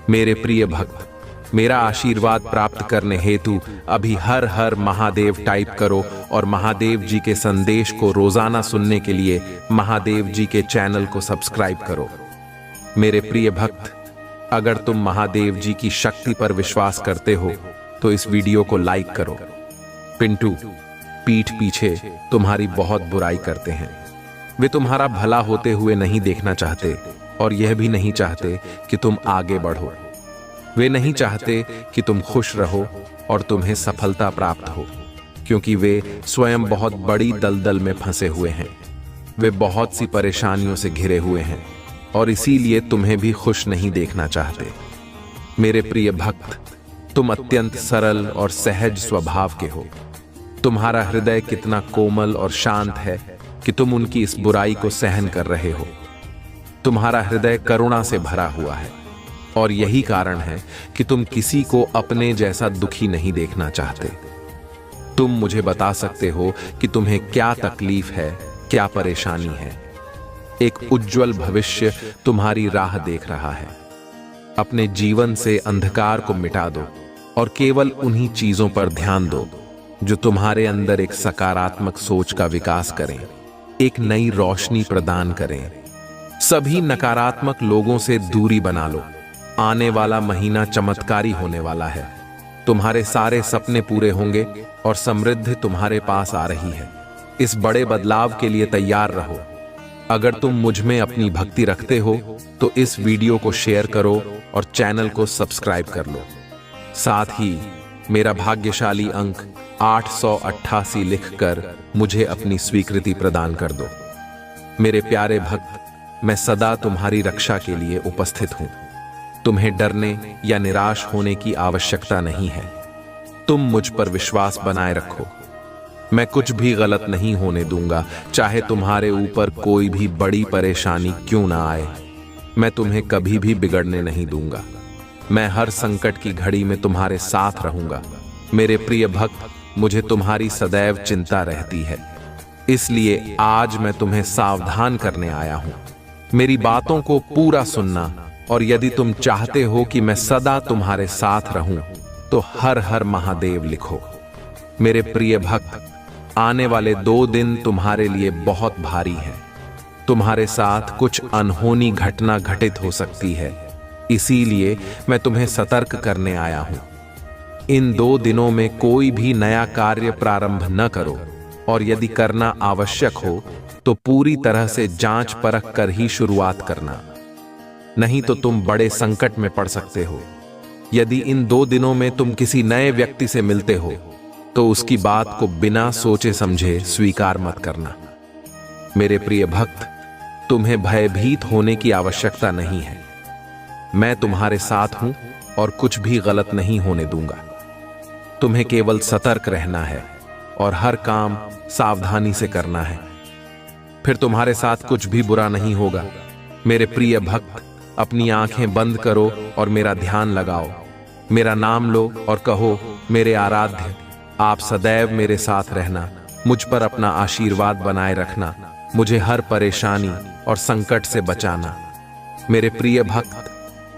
A: मेरे प्रिय भक्त, मेरा आशीर्वाद प्राप्त करने हेतु अभी हर हर महादेव टाइप करो और महादेव जी के संदेश को रोजाना सुनने के लिए महादेव जी के चैनल को सब्सक्राइब करो। मेरे प्रिय भक्त, अगर तुम महादेव जी की शक्ति पर विश्वास करते हो तो इस वीडियो को लाइक करो। पिंटू पीठ पीछे तुम्हारी बहुत बुराई करते हैं। वे तुम्हारा भला होते हुए नहीं देखना चाहते और यह भी नहीं चाहते कि तुम आगे बढ़ो। वे नहीं चाहते कि तुम खुश रहो और तुम्हें सफलता प्राप्त हो, क्योंकि वे स्वयं बहुत बड़ी दलदल में फंसे हुए हैं। वे बहुत सी परेशानियों से घिरे हुए हैं और इसीलिए तुम्हें भी खुश नहीं देखना चाहते। मेरे प्रिय भक्त, तुम अत्यंत सरल और सहज स्वभाव के हो। तुम्हारा हृदय कितना कोमल और शांत है कि तुम उनकी इस बुराई को सहन कर रहे हो। तुम्हारा हृदय करुणा से भरा हुआ है और यही कारण है कि तुम किसी को अपने जैसा दुखी नहीं देखना चाहते। तुम मुझे बता सकते हो कि तुम्हें क्या तकलीफ है, क्या परेशानी है। एक उज्जवल भविष्य तुम्हारी राह देख रहा है। अपने जीवन से अंधकार को मिटा दो और केवल उन्हीं चीजों पर ध्यान दो जो तुम्हारे अंदर एक सकारात्मक सोच का विकास करें, एक नई रोशनी प्रदान करें। सभी नकारात्मक लोगों से दूरी बना लो। आने वाला महीना चमत्कारी होने वाला है। तुम्हारे सारे सपने पूरे होंगे और समृद्धि तुम्हारे पास आ रही है। इस बड़े बदलाव के लिए तैयार रहो। अगर तुम मुझ में अपनी भक्ति रखते हो तो इस वीडियो को शेयर करो और चैनल को सब्सक्राइब कर लो। साथ ही मेरा भाग्यशाली अंक 888 लिखकर मुझे अपनी स्वीकृति प्रदान कर दो। मेरे प्यारे भक्त, मैं सदा तुम्हारी रक्षा के लिए उपस्थित हूं। तुम्हें डरने या निराश होने की आवश्यकता नहीं है। तुम मुझ पर विश्वास बनाए रखो। मैं कुछ भी गलत नहीं होने दूंगा, चाहे तुम्हारे ऊपर कोई भी बड़ी परेशानी क्यों ना आए। मैं तुम्हें कभी भी बिगड़ने नहीं दूंगा। मैं हर संकट की घड़ी में तुम्हारे साथ रहूंगा। मेरे प्रिय भक्त, मुझे तुम्हारी सदैव चिंता रहती है, इसलिए आज मैं तुम्हें सावधान करने आया हूं। मेरी बातों को पूरा सुनना और यदि तुम चाहते हो कि मैं सदा तुम्हारे साथ रहूं तो हर हर महादेव लिखो। मेरे प्रिय भक्त, आने वाले 2 दिन तुम्हारे लिए बहुत भारी हैं। तुम्हारे साथ कुछ अनहोनी घटना घटित हो सकती है, इसीलिए मैं तुम्हें सतर्क करने आया हूं। इन 2 दिनों में कोई भी नया कार्य प्रारंभ न करो, और यदि करना आवश्यक हो तो पूरी तरह से जांच परख कर ही शुरुआत करना, नहीं तो तुम बड़े संकट में पड़ सकते हो। यदि इन 2 दिनों में तुम किसी नए व्यक्ति से मिलते हो तो उसकी बात को बिना सोचे समझे स्वीकार मत करना। मेरे प्रिय भक्त, तुम्हें भयभीत होने की आवश्यकता नहीं है। मैं तुम्हारे साथ हूं और कुछ भी गलत नहीं होने दूंगा। तुम्हें केवल सतर्क रहना है और हर काम सावधानी से करना है, फिर तुम्हारे साथ कुछ भी बुरा नहीं होगा। मेरे प्रिय भक्त, अपनी आंखें बंद करो और मेरा ध्यान लगाओ। मेरा नाम लो और कहो, मेरे आराध्य, आप सदैव मेरे साथ रहना, मुझ पर अपना आशीर्वाद बनाए रखना, मुझे हर परेशानी और संकट से बचाना। मेरे प्रिय भक्त,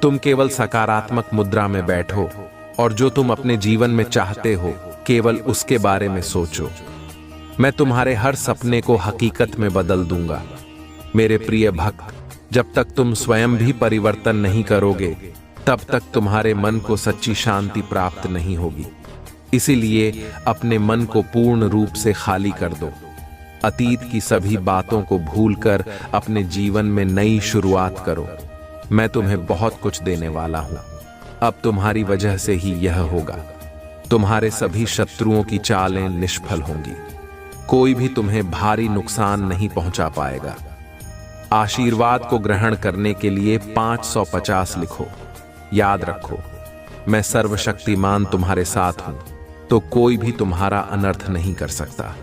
A: तुम केवल सकारात्मक मुद्रा में बैठो और जो तुम अपने जीवन में चाहते हो केवल उसके बारे में सोचो। मैं तुम्हारे हर सपने को हकीकत में बदल दूंगा। मेरे प्रिय भक्त, जब तक तुम स्वयं भी परिवर्तन नहीं करोगे तब तक तुम्हारे मन को सच्ची शांति प्राप्त नहीं होगी। इसीलिए अपने मन को पूर्ण रूप से खाली कर दो। अतीत की सभी बातों को भूलकर अपने जीवन में नई शुरुआत करो। मैं तुम्हें बहुत कुछ देने वाला हूं। अब तुम्हारी वजह से ही यह होगा। तुम्हारे सभी शत्रुओं की चालें निष्फल होंगी। कोई भी तुम्हें भारी नुकसान नहीं पहुंचा पाएगा। आशीर्वाद को ग्रहण करने के लिए 550 लिखो। याद रखो, मैं सर्वशक्तिमान तुम्हारे साथ हूं, तो कोई भी तुम्हारा अनर्थ नहीं कर सकता।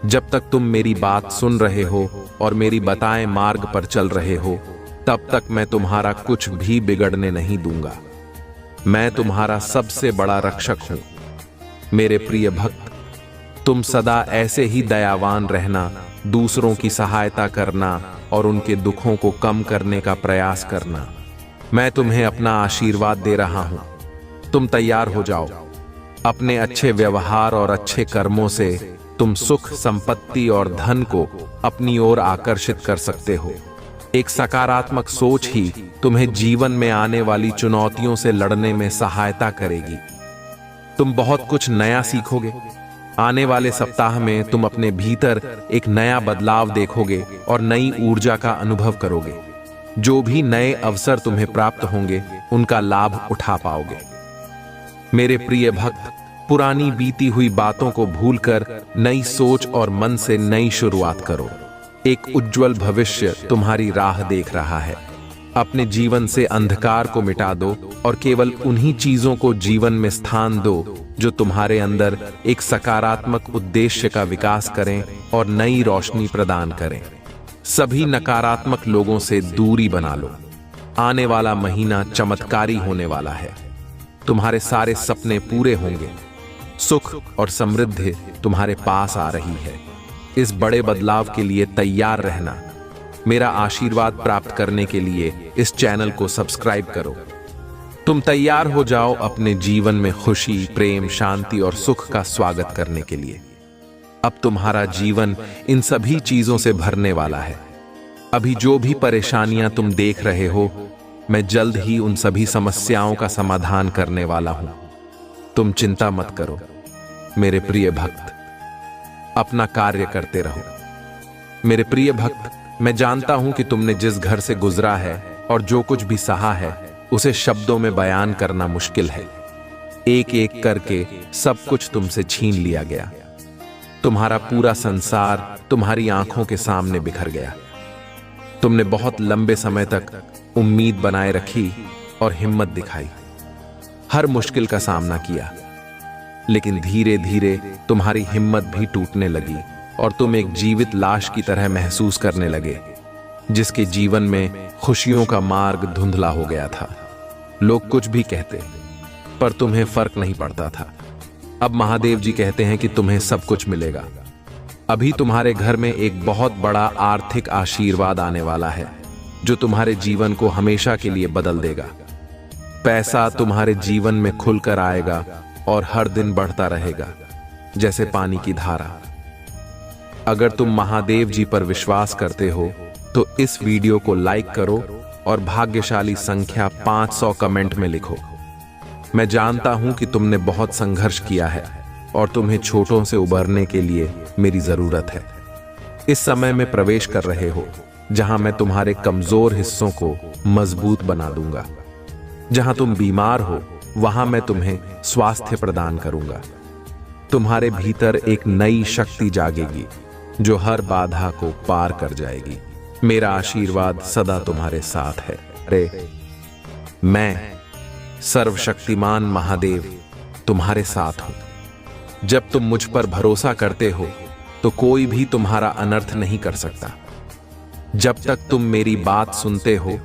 A: जब तक तुम मेरी बात सुन रहे हो और मेरी बताए मार्ग पर चल रहे हो, तब तक मैं तुम्हारा कुछ भी बिगड़ने नहीं दूंगा। मैं तुम्हारा सबसे बड़ा रक्षक हूं। मेरे प्रिय भक्त, तुम सदा ऐसे ही दयावान रहना, दूसरों की सहायता करना और उनके दुखों को कम करने का प्रयास करना। मैं तुम्हें अपना आशीर्वाद दे रहा हूं। तुम तैयार हो जाओ। अपने अच्छे व्यवहार और अच्छे कर्मों से तुम सुख, संपत्ति और धन को अपनी ओर आकर्षित कर सकते हो। एक सकारात्मक सोच ही तुम्हें जीवन में आने वाली चुनौतियों से लड़ने में सहायता करेगी। तुम बहुत कुछ नया सीखोगे। आने वाले सप्ताह में तुम अपने भीतर एक नया बदलाव देखोगे और नई ऊर्जा का अनुभव करोगे। जो भी नए अवसर तुम्हें प्राप्त होंगे उनका लाभ उठा पाओगे। मेरे प्रिय भक्त, पुरानी बीती हुई बातों को भूलकर नई सोच और मन से नई शुरुआत करो। एक उज्जवल भविष्य तुम्हारी राह देख रहा है। अपने जीवन से अंधकार को मिटा दो और केवल उन्हीं चीजों को जीवन में स्थान दो जो तुम्हारे अंदर एक सकारात्मक उद्देश्य का विकास करें और नई रोशनी प्रदान करें। सभी नकारात्मक लोगों से दूरी बना लो। आने वाला महीना चमत्कारी होने वाला है। तुम्हारे सारे सपने पूरे होंगे। सुख और समृद्धि तुम्हारे पास आ रही है। इस बड़े बदलाव के लिए तैयार रहना। मेरा आशीर्वाद प्राप्त करने के लिए इस चैनल को सब्सक्राइब करो। तुम तैयार हो जाओ अपने जीवन में खुशी, प्रेम, शांति और सुख का स्वागत करने के लिए। अब तुम्हारा जीवन इन सभी चीजों से भरने वाला है। अभी जो भी परेशानियां तुम देख रहे हो, मैं जल्द ही उन सभी समस्याओं का समाधान करने वाला हूं। तुम चिंता मत करो। मेरे प्रिय भक्त, अपना कार्य करते रहो। मेरे प्रिय भक्त, मैं जानता हूं कि तुमने जिस घर से गुजरा है और जो कुछ भी सहा है उसे शब्दों में बयान करना मुश्किल है। एक एक करके सब कुछ तुमसे छीन लिया गया। तुम्हारा पूरा संसार तुम्हारी आंखों के सामने बिखर गया। तुमने बहुत लंबे समय तक उम्मीद बनाए रखी और हिम्मत दिखाई। हर मुश्किल का सामना किया, लेकिन धीरे धीरे तुम्हारी हिम्मत भी टूटने लगी और तुम एक जीवित लाश की तरह महसूस करने लगे, जिसके जीवन में खुशियों का मार्ग धुंधला हो गया था। लोग कुछ भी कहते, पर तुम्हें फर्क नहीं पड़ता था। अब महादेव जी कहते हैं कि तुम्हें सब कुछ मिलेगा। अभी तुम्हारे घर में एक बहुत बड़ा आर्थिक आशीर्वाद आने वाला है, जो तुम्हारे जीवन को हमेशा के लिए बदल देगा। पैसा तुम्हारे जीवन में खुलकर आएगा और हर दिन बढ़ता रहेगा, जैसे पानी की धारा। अगर तुम महादेव जी पर विश्वास करते हो तो इस वीडियो को लाइक करो और भाग्यशाली संख्या 500 कमेंट में लिखो। मैं जानता हूं कि तुमने बहुत संघर्ष किया है और तुम्हें छोटों से उबरने के लिए मेरी जरूरत है। इस समय में प्रवेश कर रहे हो जहां मैं तुम्हारे कमजोर हिस्सों को मजबूत बना दूंगा। जहां तुम बीमार हो वहां मैं तुम्हें स्वास्थ्य प्रदान करूंगा। तुम्हारे भीतर एक नई शक्ति जागेगी जो हर बाधा को पार कर जाएगी। मेरा आशीर्वाद सदा तुम्हारे साथ है। अरे मैं सर्वशक्तिमान महादेव तुम्हारे साथ हूं। जब तुम मुझ पर भरोसा करते हो तो कोई भी तुम्हारा अनर्थ नहीं कर सकता। जब तक तुम मेरी बात सुनते हो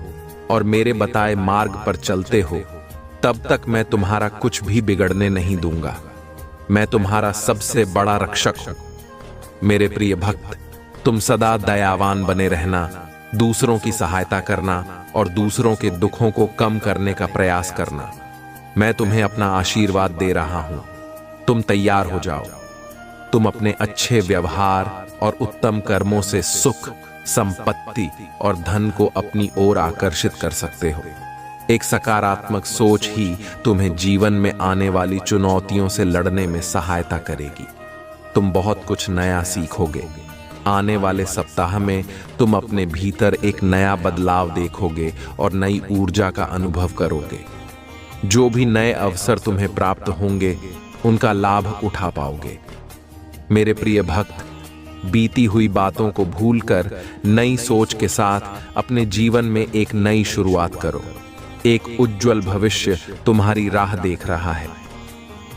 A: और मेरे बताए मार्ग पर चलते हो तब तक मैं तुम्हारा कुछ भी बिगड़ने नहीं दूंगा। मैं तुम्हारा सबसे बड़ा रक्षक हूं। मेरे प्रिय भक्त, तुम सदा दयावान बने रहना, दूसरों की सहायता करना और दूसरों के दुखों को कम करने का प्रयास करना। मैं तुम्हें अपना आशीर्वाद दे रहा हूं। तुम तैयार हो जाओ। तुम अपने अच्छे व्यवहार और उत्तम कर्मों से सुख, संपत्ति और धन को अपनी ओर आकर्षित कर सकते हो। एक सकारात्मक सोच ही तुम्हें जीवन में आने वाली चुनौतियों से लड़ने में सहायता करेगी। तुम बहुत कुछ नया सीखोगे। आने वाले सप्ताह में तुम अपने भीतर एक नया बदलाव देखोगे और नई ऊर्जा का अनुभव करोगे। जो भी नए अवसर तुम्हें प्राप्त होंगे उनका लाभ उठा पाओगे। मेरे प्रिय भक्त, बीती हुई बातों को भूलकर नई सोच के साथ अपने जीवन में एक नई शुरुआत करो। एक उज्जवल भविष्य तुम्हारी राह देख रहा है।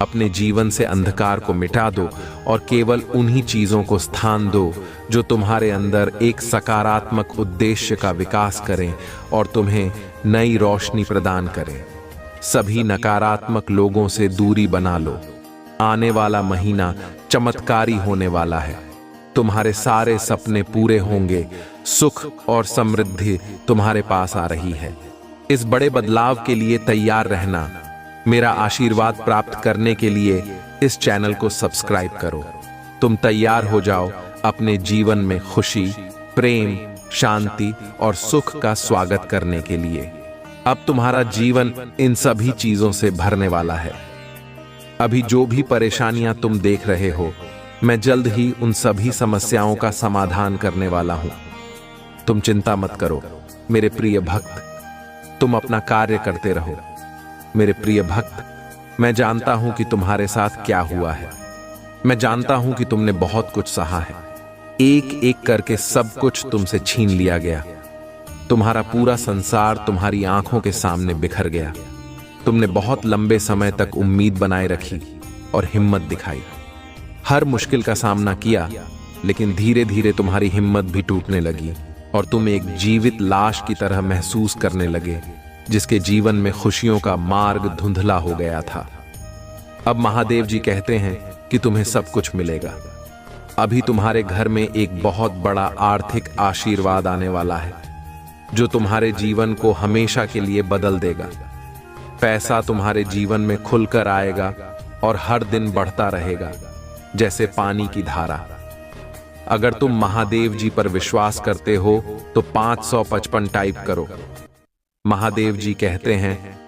A: अपने जीवन से अंधकार को मिटा दो और केवल उन्हीं चीजों को स्थान दो जो तुम्हारे अंदर एक सकारात्मक उद्देश्य का विकास करें और तुम्हें नई रोशनी प्रदान करें। सभी नकारात्मक लोगों से दूरी बना लो। आने वाला महीना चमत्कारी होने वाला है। तुम्हारे सारे सपने पूरे होंगे। सुख और समृद्धि तुम्हारे पास आ रही है। इस बड़े बदलाव के लिए तैयार रहना। मेरा आशीर्वाद प्राप्त करने के लिए इस चैनल को सब्सक्राइब करो। तुम तैयार हो जाओ अपने जीवन में खुशी, प्रेम, शांति और सुख का स्वागत करने के लिए। अब तुम्हारा जीवन इन सभी चीजों से भरने वाला है। अभी जो भी परेशानियां तुम देख रहे हो, मैं जल्द ही उन सभी समस्याओं का समाधान करने वाला हूं। तुम चिंता मत करो मेरे प्रिय भक्त। तुम अपना कार्य करते रहो। मेरे प्रिय भक्त, मैं जानता हूं कि तुम्हारे साथ क्या हुआ है। मैं जानता हूं कि तुमने बहुत कुछ सहा है। एक एक करके सब कुछ तुमसे छीन लिया गया। तुम्हारा पूरा संसार तुम्हारी आंखों के सामने बिखर गया। तुमने बहुत लंबे समय तक उम्मीद बनाए रखी और हिम्मत दिखाई। हर मुश्किल का सामना किया, लेकिन धीरे धीरे तुम्हारी हिम्मत भी टूटने लगी और तुम एक जीवित लाश की तरह महसूस करने लगे जिसके जीवन में खुशियों का मार्ग धुंधला हो गया था। अब महादेव जी कहते हैं कि तुम्हें सब कुछ मिलेगा। अभी तुम्हारे घर में एक बहुत बड़ा आर्थिक आशीर्वाद आने वाला है जो तुम्हारे जीवन को हमेशा के लिए बदल देगा। पैसा तुम्हारे जीवन में खुलकर आएगा और हर दिन बढ़ता रहेगा जैसे पानी की धारा। अगर तुम महादेव जी पर विश्वास करते हो तो 555 टाइप करो। महादेव जी कहते हैं,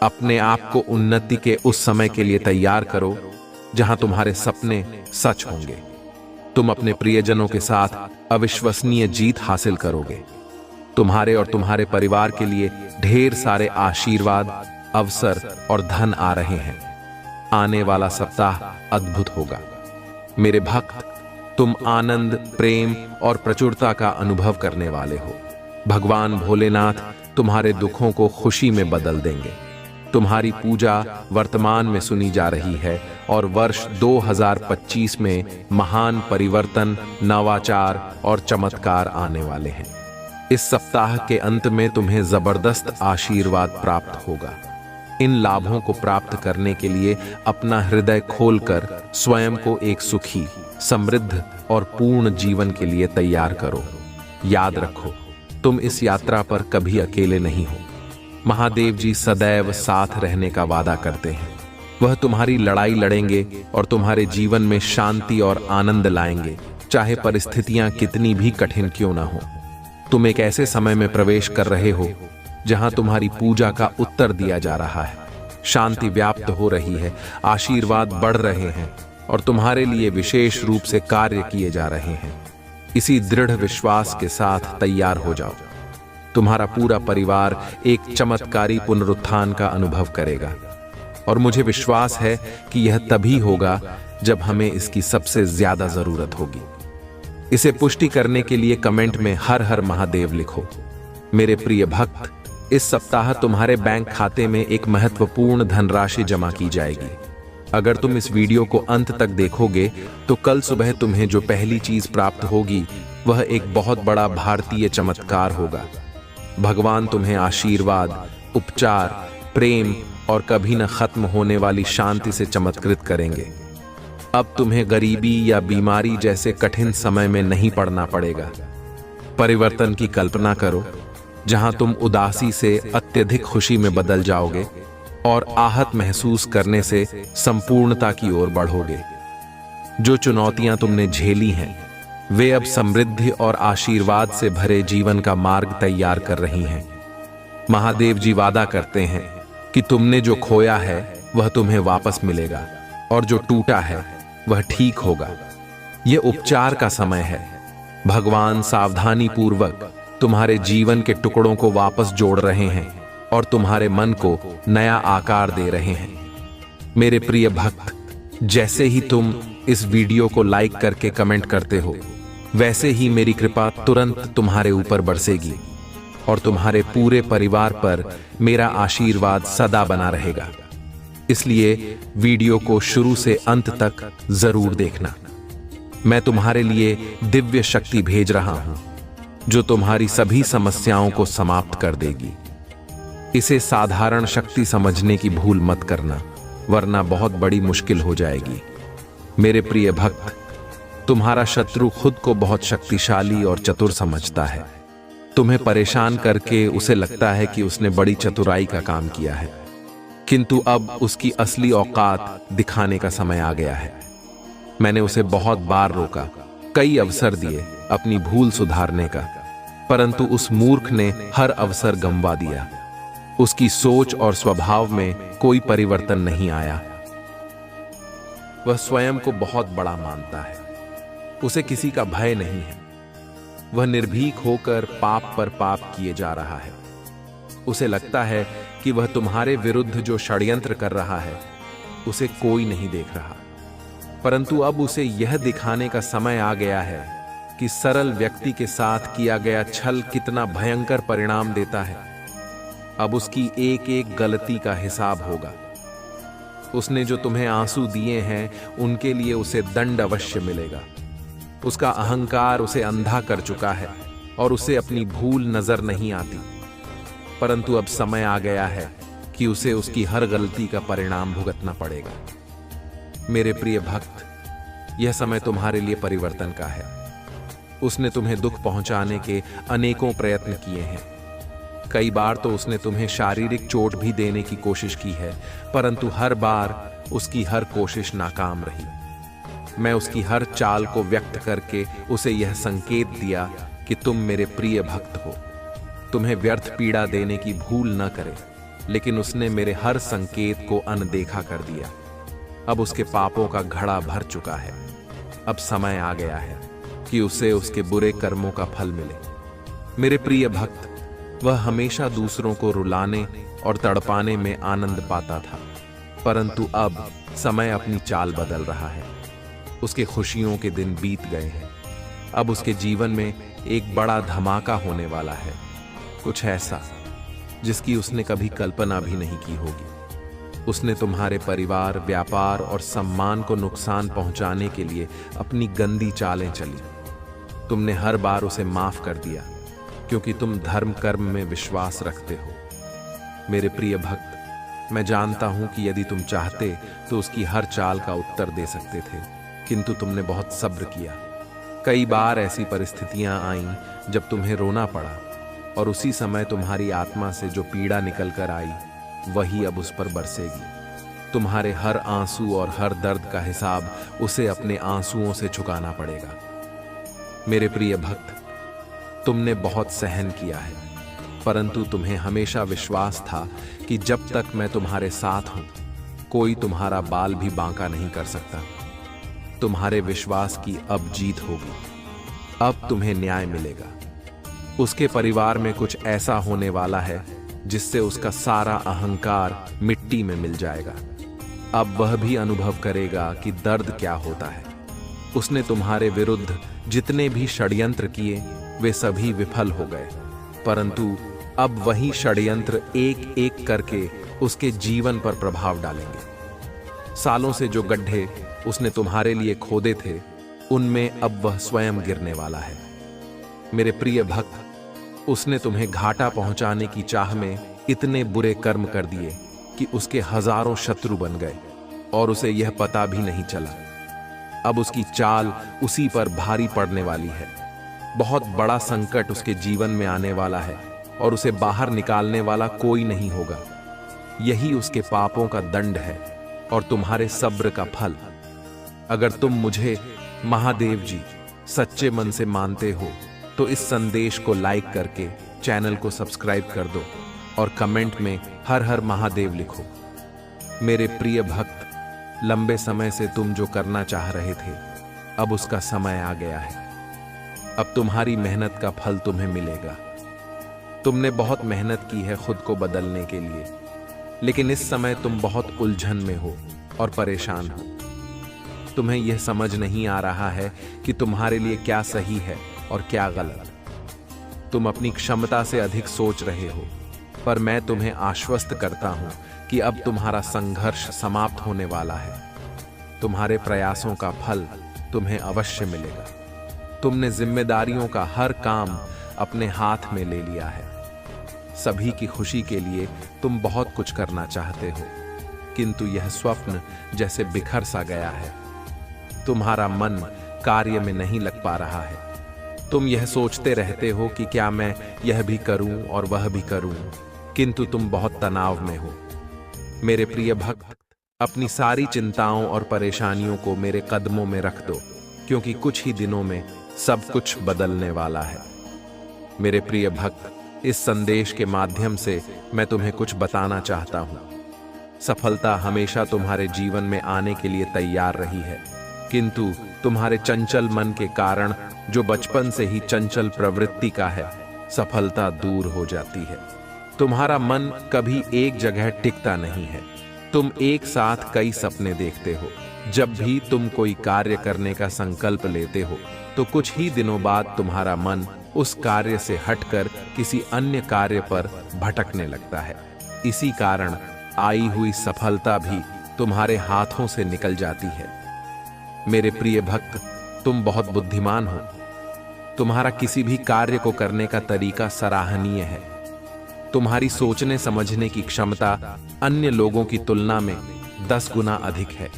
A: अपने आप को उन्नति के उस समय के लिए तैयार करो जहां तुम्हारे सपने सच होंगे। तुम अपने प्रियजनों के साथ अविश्वसनीय जीत हासिल करोगे। तुम्हारे और तुम्हारे परिवार के लिए ढेर सारे आशीर्वाद, अवसर और धन आ रहे हैं। आने वाला सप्ताह अद्भुत होगा। मेरे भक्त, तुम आनंद, प्रेम और प्रचुरता का अनुभव करने वाले हो। भगवान भोलेनाथ तुम्हारे दुखों को खुशी में बदल देंगे। तुम्हारी पूजा वर्तमान में सुनी जा रही है और वर्ष 2025 में महान परिवर्तन, नवाचार और चमत्कार आने वाले हैं। इस सप्ताह के अंत में तुम्हें जबरदस्त आशीर्वाद प्राप्त होगा। इन लाभों को प्राप्त करने के लिए अपना हृदय खोलकर स्वयं को एक सुखी, समृद्ध और पूर्ण जीवन के लिए तैयार करो। याद रखो, तुम इस यात्रा पर कभी अकेले नहीं हो। महादेव जी सदैव साथ रहने का वादा करते हैं। वह तुम्हारी लड़ाई लड़ेंगे और तुम्हारे जीवन में शांति और आनंद लाएंगे, चाहे परिस्थितियां कितनी भी कठिन क्यों ना हो। तुम एक ऐसे समय में प्रवेश कर रहे हो जहां तुम्हारी पूजा का उत्तर दिया जा रहा है, शांति व्याप्त हो रही है, आशीर्वाद बढ़ रहे हैं और तुम्हारे लिए विशेष रूप से कार्य किए जा रहे हैं। इसी दृढ़ विश्वास के साथ तैयार हो जाओ। तुम्हारा पूरा परिवार एक चमत्कारी पुनरुत्थान का अनुभव करेगा और मुझे विश्वास है कि यह तभी होगा जब हमें इसकी सबसे ज्यादा जरूरत होगी। इसे पुष्टि करने के लिए कमेंट में हर हर महादेव लिखो। मेरे प्रिय भक्त, इस सप्ताह तुम्हारे बैंक खाते में एक महत्वपूर्ण धनराशि जमा की जाएगी। अगर तुम इस वीडियो को अंत तक देखोगे तो कल सुबह तुम्हें जो पहली चीज प्राप्त होगी वह एक बहुत बड़ा भारतीय चमत्कार होगा। भगवान तुम्हें आशीर्वाद, उपचार, प्रेम और कभी न खत्म होने वाली शांति से चमत्कृत करेंगे। अब तुम्हें गरीबी या बीमारी जैसे कठिन समय में नहीं पड़ना पड़ेगा। परिवर्तन की कल्पना करो जहां तुम उदासी से अत्यधिक खुशी में बदल जाओगे और आहत महसूस करने से संपूर्णता की ओर बढ़ोगे। जो चुनौतियां तुमने झेली हैं वे अब समृद्धि और आशीर्वाद से भरे जीवन का मार्ग तैयार कर रही हैं। महादेव जी वादा करते हैं कि तुमने जो खोया है वह तुम्हें वापस मिलेगा और जो टूटा है वह ठीक होगा। यह उपचार का समय है। भगवान सावधानी पूर्वक तुम्हारे जीवन के टुकड़ों को वापस जोड़ रहे हैं और तुम्हारे मन को नया आकार दे रहे हैं। मेरे प्रिय भक्त, जैसे ही तुम इस वीडियो को लाइक करके कमेंट करते हो वैसे ही मेरी कृपा तुरंत तुम्हारे ऊपर बरसेगी और तुम्हारे पूरे परिवार पर मेरा आशीर्वाद सदा बना रहेगा। इसलिए वीडियो को शुरू से अंत तक जरूर देखना। मैं तुम्हारे लिए दिव्य शक्ति भेज रहा हूं जो तुम्हारी सभी समस्याओं को समाप्त कर देगी। इसे साधारण शक्ति समझने की भूल मत करना, वरना बहुत बड़ी मुश्किल हो जाएगी। मेरे प्रिय भक्त, तुम्हारा शत्रु खुद को बहुत शक्तिशाली और चतुर समझता है। तुम्हें परेशान करके उसे लगता है कि उसने बड़ी चतुराई का काम किया है, किंतु अब उसकी असली औकात दिखाने का समय आ गया है। मैंने उसे बहुत बार रोका, कई अवसर दिए अपनी भूल सुधारने का, परंतु उस मूर्ख ने हर अवसर गंवा दिया। उसकी सोच और स्वभाव में कोई परिवर्तन नहीं आया। वह स्वयं को बहुत बड़ा मानता है। उसे किसी का भय नहीं है। वह निर्भीक होकर पाप पर पाप किए जा रहा है। उसे लगता है कि वह तुम्हारे विरुद्ध जो षड्यंत्र कर रहा है उसे कोई नहीं देख रहा, परंतु अब उसे यह दिखाने का समय आ गया है कि सरल व्यक्ति के साथ किया गया छल कितना भयंकर परिणाम देता है। अब उसकी एक एक गलती का हिसाब होगा। उसने जो तुम्हें आंसू दिए हैं उनके लिए उसे दंड अवश्य मिलेगा। उसका अहंकार उसे अंधा कर चुका है और उसे अपनी भूल नजर नहीं आती, परंतु अब समय आ गया है कि उसे उसकी हर गलती का परिणाम भुगतना पड़ेगा। मेरे प्रिय भक्त, यह समय तुम्हारे लिए परिवर्तन का है। उसने तुम्हें दुख पहुंचाने के अनेकों प्रयत्न किए हैं। कई बार तो उसने तुम्हें शारीरिक चोट भी देने की कोशिश की है, परंतु हर बार उसकी हर कोशिश नाकाम रही। मैं उसकी हर चाल को व्यक्त करके उसे यह संकेत दिया कि तुम मेरे प्रिय भक्त हो, तुम्हें व्यर्थ पीड़ा देने की भूल न करे, लेकिन उसने मेरे हर संकेत को अनदेखा कर दिया। अब उसके पापों का घड़ा भर चुका है। अब समय आ गया है कि उसे उसके बुरे कर्मों का फल मिले। मेरे प्रिय भक्त, वह हमेशा दूसरों को रुलाने और तड़पाने में आनंद पाता था, परंतु अब समय अपनी चाल बदल रहा है। उसके खुशियों के दिन बीत गए हैं। अब उसके जीवन में एक बड़ा धमाका होने वाला है, कुछ ऐसा जिसकी उसने कभी कल्पना भी नहीं की होगी। उसने तुम्हारे परिवार, व्यापार और सम्मान को नुकसान पहुंचाने के लिए अपनी गंदी चालें चली। तुमने हर बार उसे माफ कर दिया क्योंकि तुम धर्म कर्म में विश्वास रखते हो। मेरे प्रिय भक्त, मैं जानता हूं कि यदि तुम चाहते तो उसकी हर चाल का उत्तर दे सकते थे, किंतु तुमने बहुत सब्र किया। कई बार ऐसी परिस्थितियां आईं जब तुम्हें रोना पड़ा और उसी समय तुम्हारी आत्मा से जो पीड़ा निकल कर आई वही अब उस पर बरसेगी। तुम्हारे हर आंसू और हर दर्द का हिसाब उसे अपने आंसुओं से चुकाना पड़ेगा। मेरे प्रिय भक्त, तुमने बहुत सहन किया है, परंतु तुम्हें हमेशा विश्वास था कि जब तक मैं तुम्हारे साथ हूं, कोई तुम्हारा बाल भी बांका नहीं कर सकता। तुम्हारे विश्वास की अब जीत होगी। अब तुम्हें न्याय मिलेगा। उसके परिवार में कुछ ऐसा होने वाला है जिससे उसका सारा अहंकार मिट्टी में मिल जाएगा। अब वह भी अनुभव करेगा कि दर्द क्या होता है। उसने तुम्हारे विरुद्ध जितने भी षड्यंत्र किए वे सभी विफल हो गए, परंतु अब वही षड्यंत्र एक एक करके उसके जीवन पर प्रभाव डालेंगे। सालों से जो गड्ढे उसने तुम्हारे लिए खोदे थे, उनमें अब वह स्वयं गिरने वाला है। मेरे प्रिय भक्त, उसने तुम्हें घाटा पहुंचाने की चाह में इतने बुरे कर्म कर दिए कि उसके हजारों शत्रु बन गए और उसे यह पता भी नहीं चला। अब उसकी चाल उसी पर भारी पड़ने वाली है। बहुत बड़ा संकट उसके जीवन में आने वाला है और उसे बाहर निकालने वाला कोई नहीं होगा। यही उसके पापों का दंड है और तुम्हारे सब्र का फल। अगर तुम मुझे महादेव जी सच्चे मन से मानते हो तो इस संदेश को लाइक करके चैनल को सब्सक्राइब कर दो और कमेंट में हर हर महादेव लिखो। मेरे प्रिय भक्त, लंबे समय से तुम जो करना चाह रहे थे, अब उसका समय आ गया है। अब तुम्हारी मेहनत का फल तुम्हें मिलेगा। तुमने बहुत मेहनत की है खुद को बदलने के लिए, लेकिन इस समय तुम बहुत उलझन में हो और परेशान हो। तुम्हें यह समझ नहीं आ रहा है कि तुम्हारे लिए क्या सही है और क्या गलत। तुम अपनी क्षमता से अधिक सोच रहे हो, पर मैं तुम्हें आश्वस्त करता हूं कि अब तुम्हारा संघर्ष समाप्त होने वाला है। तुम्हारे प्रयासों का फल तुम्हें अवश्य मिलेगा। तुमने जिम्मेदारियों का हर काम अपने हाथ में ले लिया है। सभी की खुशी के लिए तुम बहुत कुछ करना चाहते हो, किंतु यह स्वप्न जैसे बिखर सा गया है। तुम्हारा मन कार्य में नहीं लग पा रहा है। तुम यह सोचते रहते हो कि क्या मैं यह भी करूं और वह भी करूं, किंतु तुम बहुत तनाव में हो। मेरे प्रिय भक्त, अपनी सारी चिंताओं और परेशानियों को मेरे कदमों में रख दो, क्योंकि कुछ ही दिनों में सब कुछ बदलने वाला है। मेरे प्रिय भक्त, इस संदेश के माध्यम से मैं तुम्हें कुछ बताना चाहता हूं। सफलता हमेशा तुम्हारे जीवन में आने के लिए तैयार रही है, किंतु तुम्हारे चंचल मन के कारण, जो बचपन से ही चंचल प्रवृत्ति का है, सफलता दूर हो जाती है। तुम्हारा मन कभी एक जगह टिकता नहीं है। तुम एक साथ कई सपने देखते हो। जब भी तुम कोई कार्य करने का संकल्प लेते हो, तो कुछ ही दिनों बाद तुम्हारा मन उस कार्य से हटकर किसी अन्य कार्य पर भटकने लगता है। इसी कारण आई हुई सफलता भी तुम्हारे हाथों से निकल जाती है। मेरे प्रिय भक्त, तुम बहुत बुद्धिमान हो। तुम्हारा किसी भी कार्य को करने का तरीका सराहनीय है। तुम्हारी सोचने समझने की क्षमता अन्य लोगों की तुलना में 10 गुना अधिक है।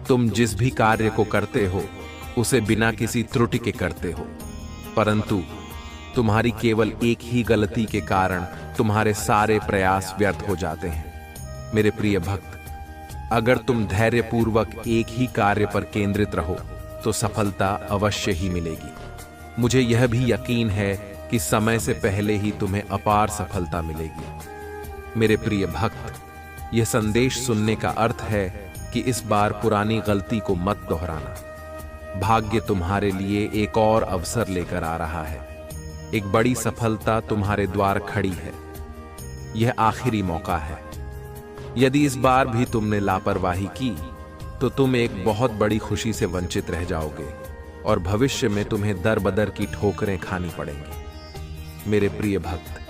A: तुम जिस भी कार्य को करते हो, उसे बिना किसी त्रुटि के करते हो, परंतु तुम्हारी केवल एक ही गलती के कारण तुम्हारे सारे प्रयास व्यर्थ हो जाते हैं। मेरे प्रिय भक्त, अगर तुम धैर्यपूर्वक एक ही कार्य पर केंद्रित रहो तो सफलता अवश्य ही मिलेगी। मुझे यह भी यकीन है कि समय से पहले ही तुम्हें अपार सफलता मिलेगी। मेरे प्रिय भक्त, यह संदेश सुनने का अर्थ है कि इस बार पुरानी गलती को मत दोहराना। भाग्य तुम्हारे लिए एक और अवसर लेकर आ रहा है। एक बड़ी सफलता तुम्हारे द्वार खड़ी है। यह आखिरी मौका है। यदि इस बार भी तुमने लापरवाही की तो तुम एक बहुत बड़ी खुशी से वंचित रह जाओगे और भविष्य में तुम्हें दर बदर की ठोकरें खानी पड़ेंगी। मेरे प्रिय भक्त,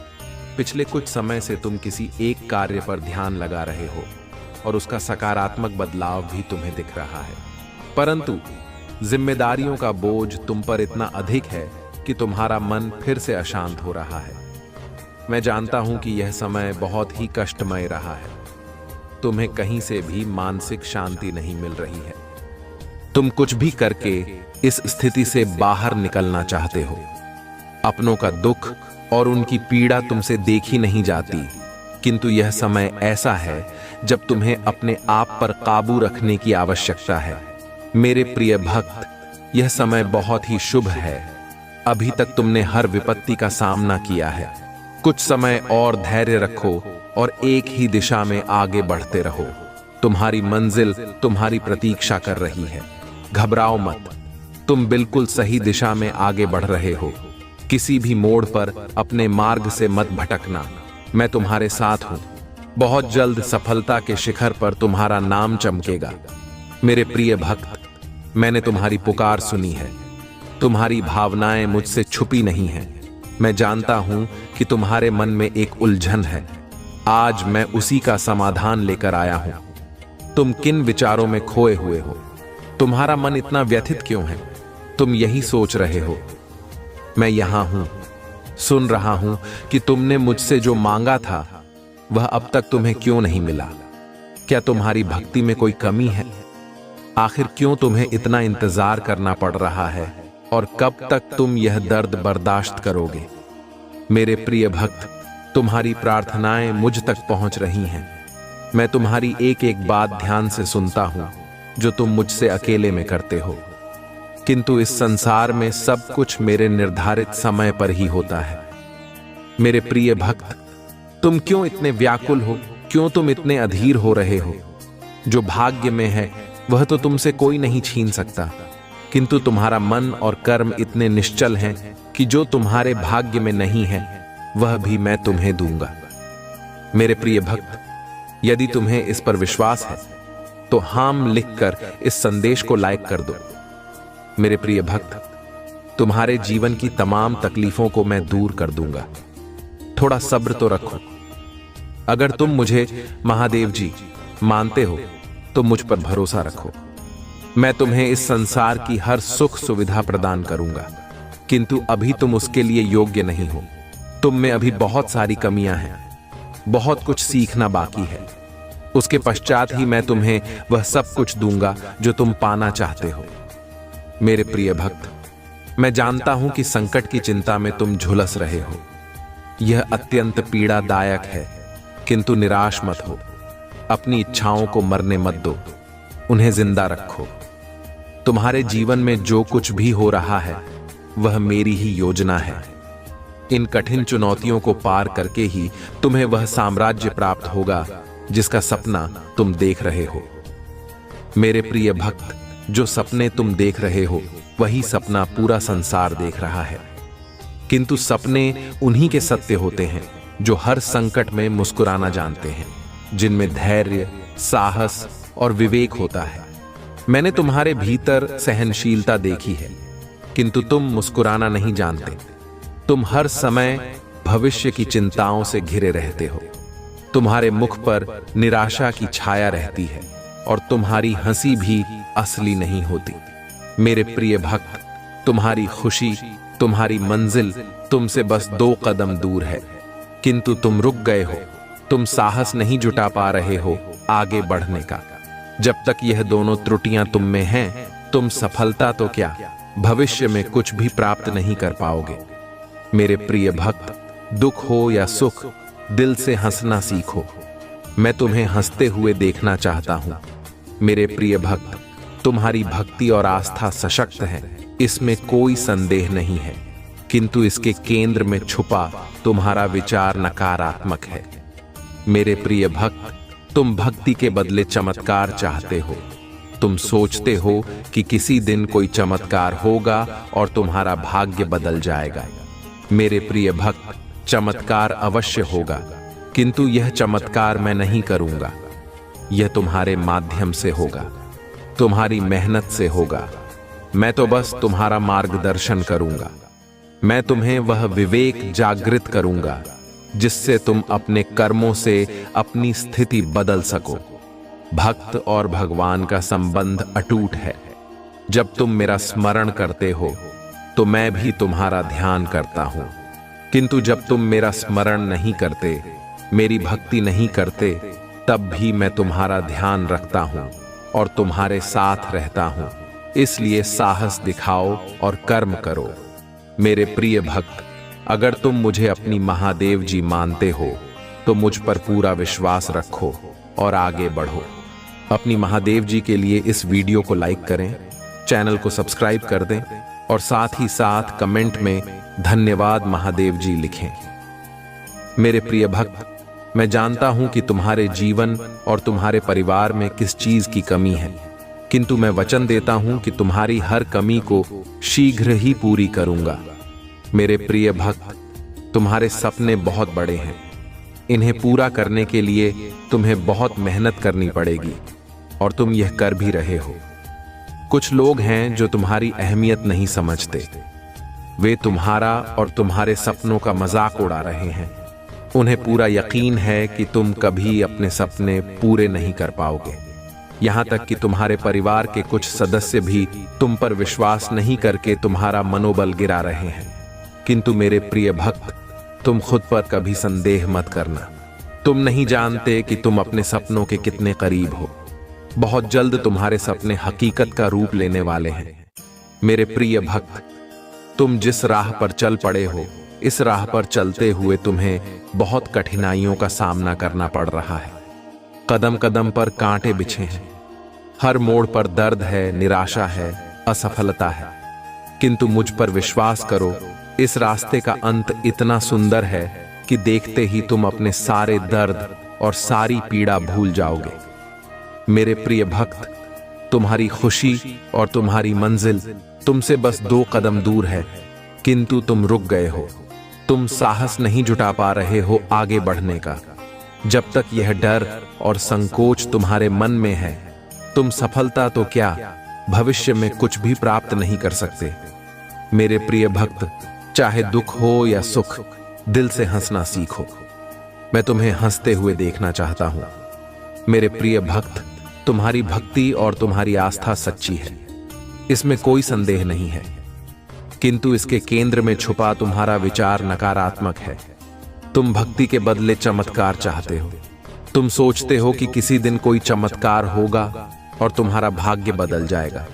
A: पिछले कुछ समय से तुम किसी एक कार्य पर ध्यान लगा रहे हो और उसका सकारात्मक बदलाव भी तुम्हें दिख रहा है, परंतु जिम्मेदारियों का बोझ तुम पर इतना अधिक है कि तुम्हारा मन फिर से अशांत हो रहा है। मैं जानता हूं कि यह समय बहुत ही कष्टमय रहा है। तुम्हें कहीं से भी मानसिक शांति नहीं मिल रही है। तुम कुछ भी करके इस स्थिति से बाहर निकलना चाहते हो। अपनों का दुख और उनकी पीड़ा तुमसे देखी नहीं जाती, किंतु यह समय ऐसा है जब तुम्हें अपने आप पर काबू रखने की आवश्यकता है। मेरे प्रिय भक्त, यह समय बहुत ही शुभ है। अभी तक तुमने हर विपत्ति का सामना किया है। कुछ समय और धैर्य रखो और एक ही दिशा में आगे बढ़ते रहो। तुम्हारी मंजिल तुम्हारी प्रतीक्षा कर रही है। घबराओ मत, तुम बिल्कुल सही दिशा में आगे बढ़ रहे हो। किसी भी मोड़ पर अपने मार्ग से मत भटकना, मैं तुम्हारे साथ हूं। बहुत जल्द सफलता के शिखर पर तुम्हारा नाम चमकेगा। मेरे प्रिय भक्त, मैंने तुम्हारी पुकार सुनी है। तुम्हारी भावनाएं मुझसे छुपी नहीं हैं। मैं जानता हूं कि तुम्हारे मन में एक उलझन है। आज मैं उसी का समाधान लेकर आया हूं। तुम किन विचारों में खोए हुए हो? तुम्हारा मन इतना व्यथित क्यों है? तुम यही सोच रहे हो। मैं यहां हूं, सुन रहा हूं कि तुमने मुझसे जो मांगा था वह अब तक तुम्हें क्यों नहीं मिला। क्या तुम्हारी भक्ति में कोई कमी है? आखिर क्यों तुम्हें इतना इंतजार करना पड़ रहा है और कब तक तुम यह दर्द बर्दाश्त करोगे? मेरे प्रिय भक्त, तुम्हारी प्रार्थनाएं मुझ तक पहुंच रही हैं। मैं तुम्हारी एक एक बात ध्यान से सुनता हूं जो तुम मुझसे अकेले में करते हो। किंतु इस संसार में सब कुछ मेरे निर्धारित समय पर ही होता है। मेरे प्रिय भक्त, तुम क्यों इतने व्याकुल हो? क्यों तुम इतने अधीर हो रहे हो? जो भाग्य में है वह तो तुमसे कोई नहीं छीन सकता, किंतु तुम्हारा मन और कर्म इतने निश्चल हैं कि जो तुम्हारे भाग्य में नहीं है वह भी मैं तुम्हें दूंगा। मेरे प्रिय भक्त, यदि तुम्हें इस पर विश्वास है तो हाम लिखकर इस संदेश को लाइक कर दो। मेरे प्रिय भक्त, तुम्हारे जीवन की तमाम तकलीफों को मैं दूर कर दूंगा। थोड़ा सब्र तो रखो। अगर तुम मुझे महादेव जी मानते हो तो मुझ पर भरोसा रखो। मैं तुम्हें इस संसार की हर सुख सुविधा प्रदान करूंगा, किंतु अभी तुम उसके लिए योग्य नहीं हो। तुम में अभी बहुत सारी कमियां हैं, बहुत कुछ सीखना बाकी है। उसके पश्चात ही मैं तुम्हें वह सब कुछ दूंगा जो तुम पाना चाहते हो। मेरे प्रिय भक्त, मैं जानता हूं कि संकट की चिंता में तुम झुलस रहे हो। यह अत्यंत पीड़ादायक है, किंतु निराश मत हो। अपनी इच्छाओं को मरने मत दो, उन्हें जिंदा रखो। तुम्हारे जीवन में जो कुछ भी हो रहा है वह मेरी ही योजना है। इन कठिन चुनौतियों को पार करके ही तुम्हें वह साम्राज्य प्राप्त होगा जिसका सपना तुम देख रहे हो। मेरे प्रिय भक्त, जो सपने तुम देख रहे हो वही सपना पूरा संसार देख रहा है। किंतु सपने उन्हीं के सत्य होते हैं जो हर संकट में मुस्कुराना जानते हैं, जिनमें धैर्य, साहस और विवेक होता है। मैंने तुम्हारे भीतर सहनशीलता देखी है, किंतु तुम मुस्कुराना नहीं जानते। तुम हर समय भविष्य की चिंताओं से घिरे रहते हो। तुम्हारे मुख पर निराशा की छाया रहती है और तुम्हारी हंसी भी असली नहीं होती। मेरे प्रिय भक्त, तुम्हारी खुशी, तुम्हारी मंजिल तुमसे बस 2 कदम दूर है, किंतु तुम रुक गए हो। तुम साहस नहीं जुटा पा रहे हो आगे बढ़ने का। जब तक यह दोनों त्रुटियां तुम में हैं, तुम सफलता तो क्या, भविष्य में कुछ भी प्राप्त नहीं कर पाओगे। मेरे प्रिय भक्त, दुख हो या सुख, दिल से हंसना सीखो। मैं तुम्हें हंसते हुए देखना चाहता हूं। मेरे प्रिय भक्त, तुम्हारी भक्ति और आस्था सशक्त है, इसमें कोई संदेह नहीं है, किंतु इसके केंद्र में छुपा तुम्हारा विचार नकारात्मक है। मेरे प्रिय भक्त, तुम भक्ति के बदले चमत्कार चाहते हो। तुम सोचते हो कि किसी दिन कोई चमत्कार होगा और तुम्हारा भाग्य बदल जाएगा। मेरे प्रिय भक्त, चमत्कार अवश्य होगा, किंतु यह चमत्कार मैं नहीं करूंगा। यह तुम्हारे माध्यम से होगा, तुम्हारी मेहनत से होगा। मैं तो बस तुम्हारा मार्गदर्शन करूंगा। मैं तुम्हें वह विवेक जागृत करूंगा जिससे तुम अपने कर्मों से अपनी स्थिति बदल सको। भक्त और भगवान का संबंध अटूट है। जब तुम मेरा स्मरण करते हो तो मैं भी तुम्हारा ध्यान करता हूं, किंतु जब तुम मेरा स्मरण नहीं करते, मेरी भक्ति नहीं करते, तब भी मैं तुम्हारा ध्यान रखता हूं और तुम्हारे साथ रहता हूं। इसलिए साहस दिखाओ और कर्म करो। मेरे प्रिय भक्त, अगर तुम मुझे अपनी महादेव जी मानते हो तो मुझ पर पूरा विश्वास रखो और आगे बढ़ो। अपनी महादेव जी के लिए इस वीडियो को लाइक करें, चैनल को सब्सक्राइब कर दें और साथ ही साथ कमेंट में धन्यवाद महादेव जी लिखें। मेरे प्रिय भक्त, मैं जानता हूं कि तुम्हारे जीवन और तुम्हारे परिवार में किस चीज की कमी है, किंतु मैं वचन देता हूं कि तुम्हारी हर कमी को शीघ्र ही पूरी करूंगा। मेरे प्रिय भक्त, तुम्हारे सपने बहुत बड़े हैं। इन्हें पूरा करने के लिए तुम्हें बहुत मेहनत करनी पड़ेगी और तुम यह कर भी रहे हो। कुछ लोग हैं जो तुम्हारी अहमियत नहीं समझते। वे तुम्हारा और तुम्हारे सपनों का मजाक उड़ा रहे हैं। उन्हें पूरा यकीन है कि तुम कभी अपने सपने पूरे नहीं कर पाओगे। यहां तक कि तुम्हारे परिवार के कुछ सदस्य भी तुम पर विश्वास नहीं करके तुम्हारा मनोबल गिरा रहे हैं। किंतु मेरे प्रिय भक्त, तुम खुद पर कभी संदेह मत करना। तुम नहीं जानते कि तुम अपने सपनों के कितने करीब हो। बहुत जल्द तुम्हारे सपने हकीकत का रूप लेने वाले हैं। मेरे प्रिय भक्त, तुम जिस राह पर चल पड़े हो, इस राह पर चलते हुए तुम्हें बहुत कठिनाइयों का सामना करना पड़ रहा है। कदम कदम पर कांटे बिछे हैं। हर मोड़ पर दर्द है, निराशा है, असफलता है। किंतु मुझ पर विश्वास करो, इस रास्ते का अंत इतना सुंदर है कि देखते ही तुम अपने सारे दर्द और सारी पीड़ा भूल जाओगे। मेरे प्रिय भक्त, तुम्हारी खुशी और तुम्हारी मंजिल तुमसे बस 2 कदम दूर है, किंतु तुम रुक गए हो। तुम साहस नहीं जुटा पा रहे हो आगे बढ़ने का। जब तक यह डर और संकोच तुम्हारे मन में है, तुम सफलता तो क्या, भविष्य में कुछ भी प्राप्त नहीं कर सकते। मेरे प्रिय भक्त, चाहे दुख हो या सुख, दिल से हंसना सीखो। मैं तुम्हें हंसते हुए देखना चाहता हूं। मेरे प्रिय भक्त, तुम्हारी भक्ति और तुम्हारी आस्था सच्ची है, इसमें कोई संदेह नहीं है। किंतु इसके केंद्र में छुपा तुम्हारा विचार नकारात्मक है। तुम भक्ति के बदले चमत्कार चाहते हो। तुम सोचते हो कि किसी दिन कोई चमत्कार होगा और तुम्हारा भाग्य बदल जाएगा।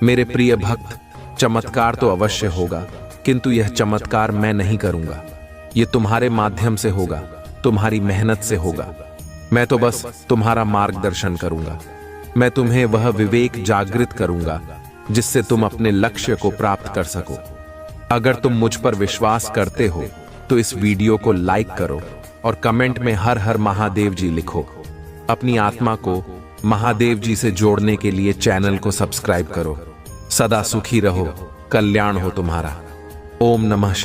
A: मेरे प्रिय भक्त, चमत्कार तो अवश्य होगा, किंतु यह चमत्कार मैं नहीं करूंगा। यह तुम्हारे माध्यम से होगा, तुम्हारी मेहनत से होगा। मैं तो बस तुम्हारा मार्गदर्शन करूंगा। मैं तुम्हें वह विवेक जागृत करूंगा जिससे तुम अपने लक्ष्य को प्राप्त कर सको। अगर तुम मुझ पर विश्वास करते हो तो इस वीडियो को लाइक करो और कमेंट में हर हर महादेव जी लिखो। अपनी आत्मा को महादेव जी से जोड़ने के लिए चैनल को सब्सक्राइब करो। सदा सुखी रहो, कल्याण हो तुम्हारा। ओम नमः शिवाय।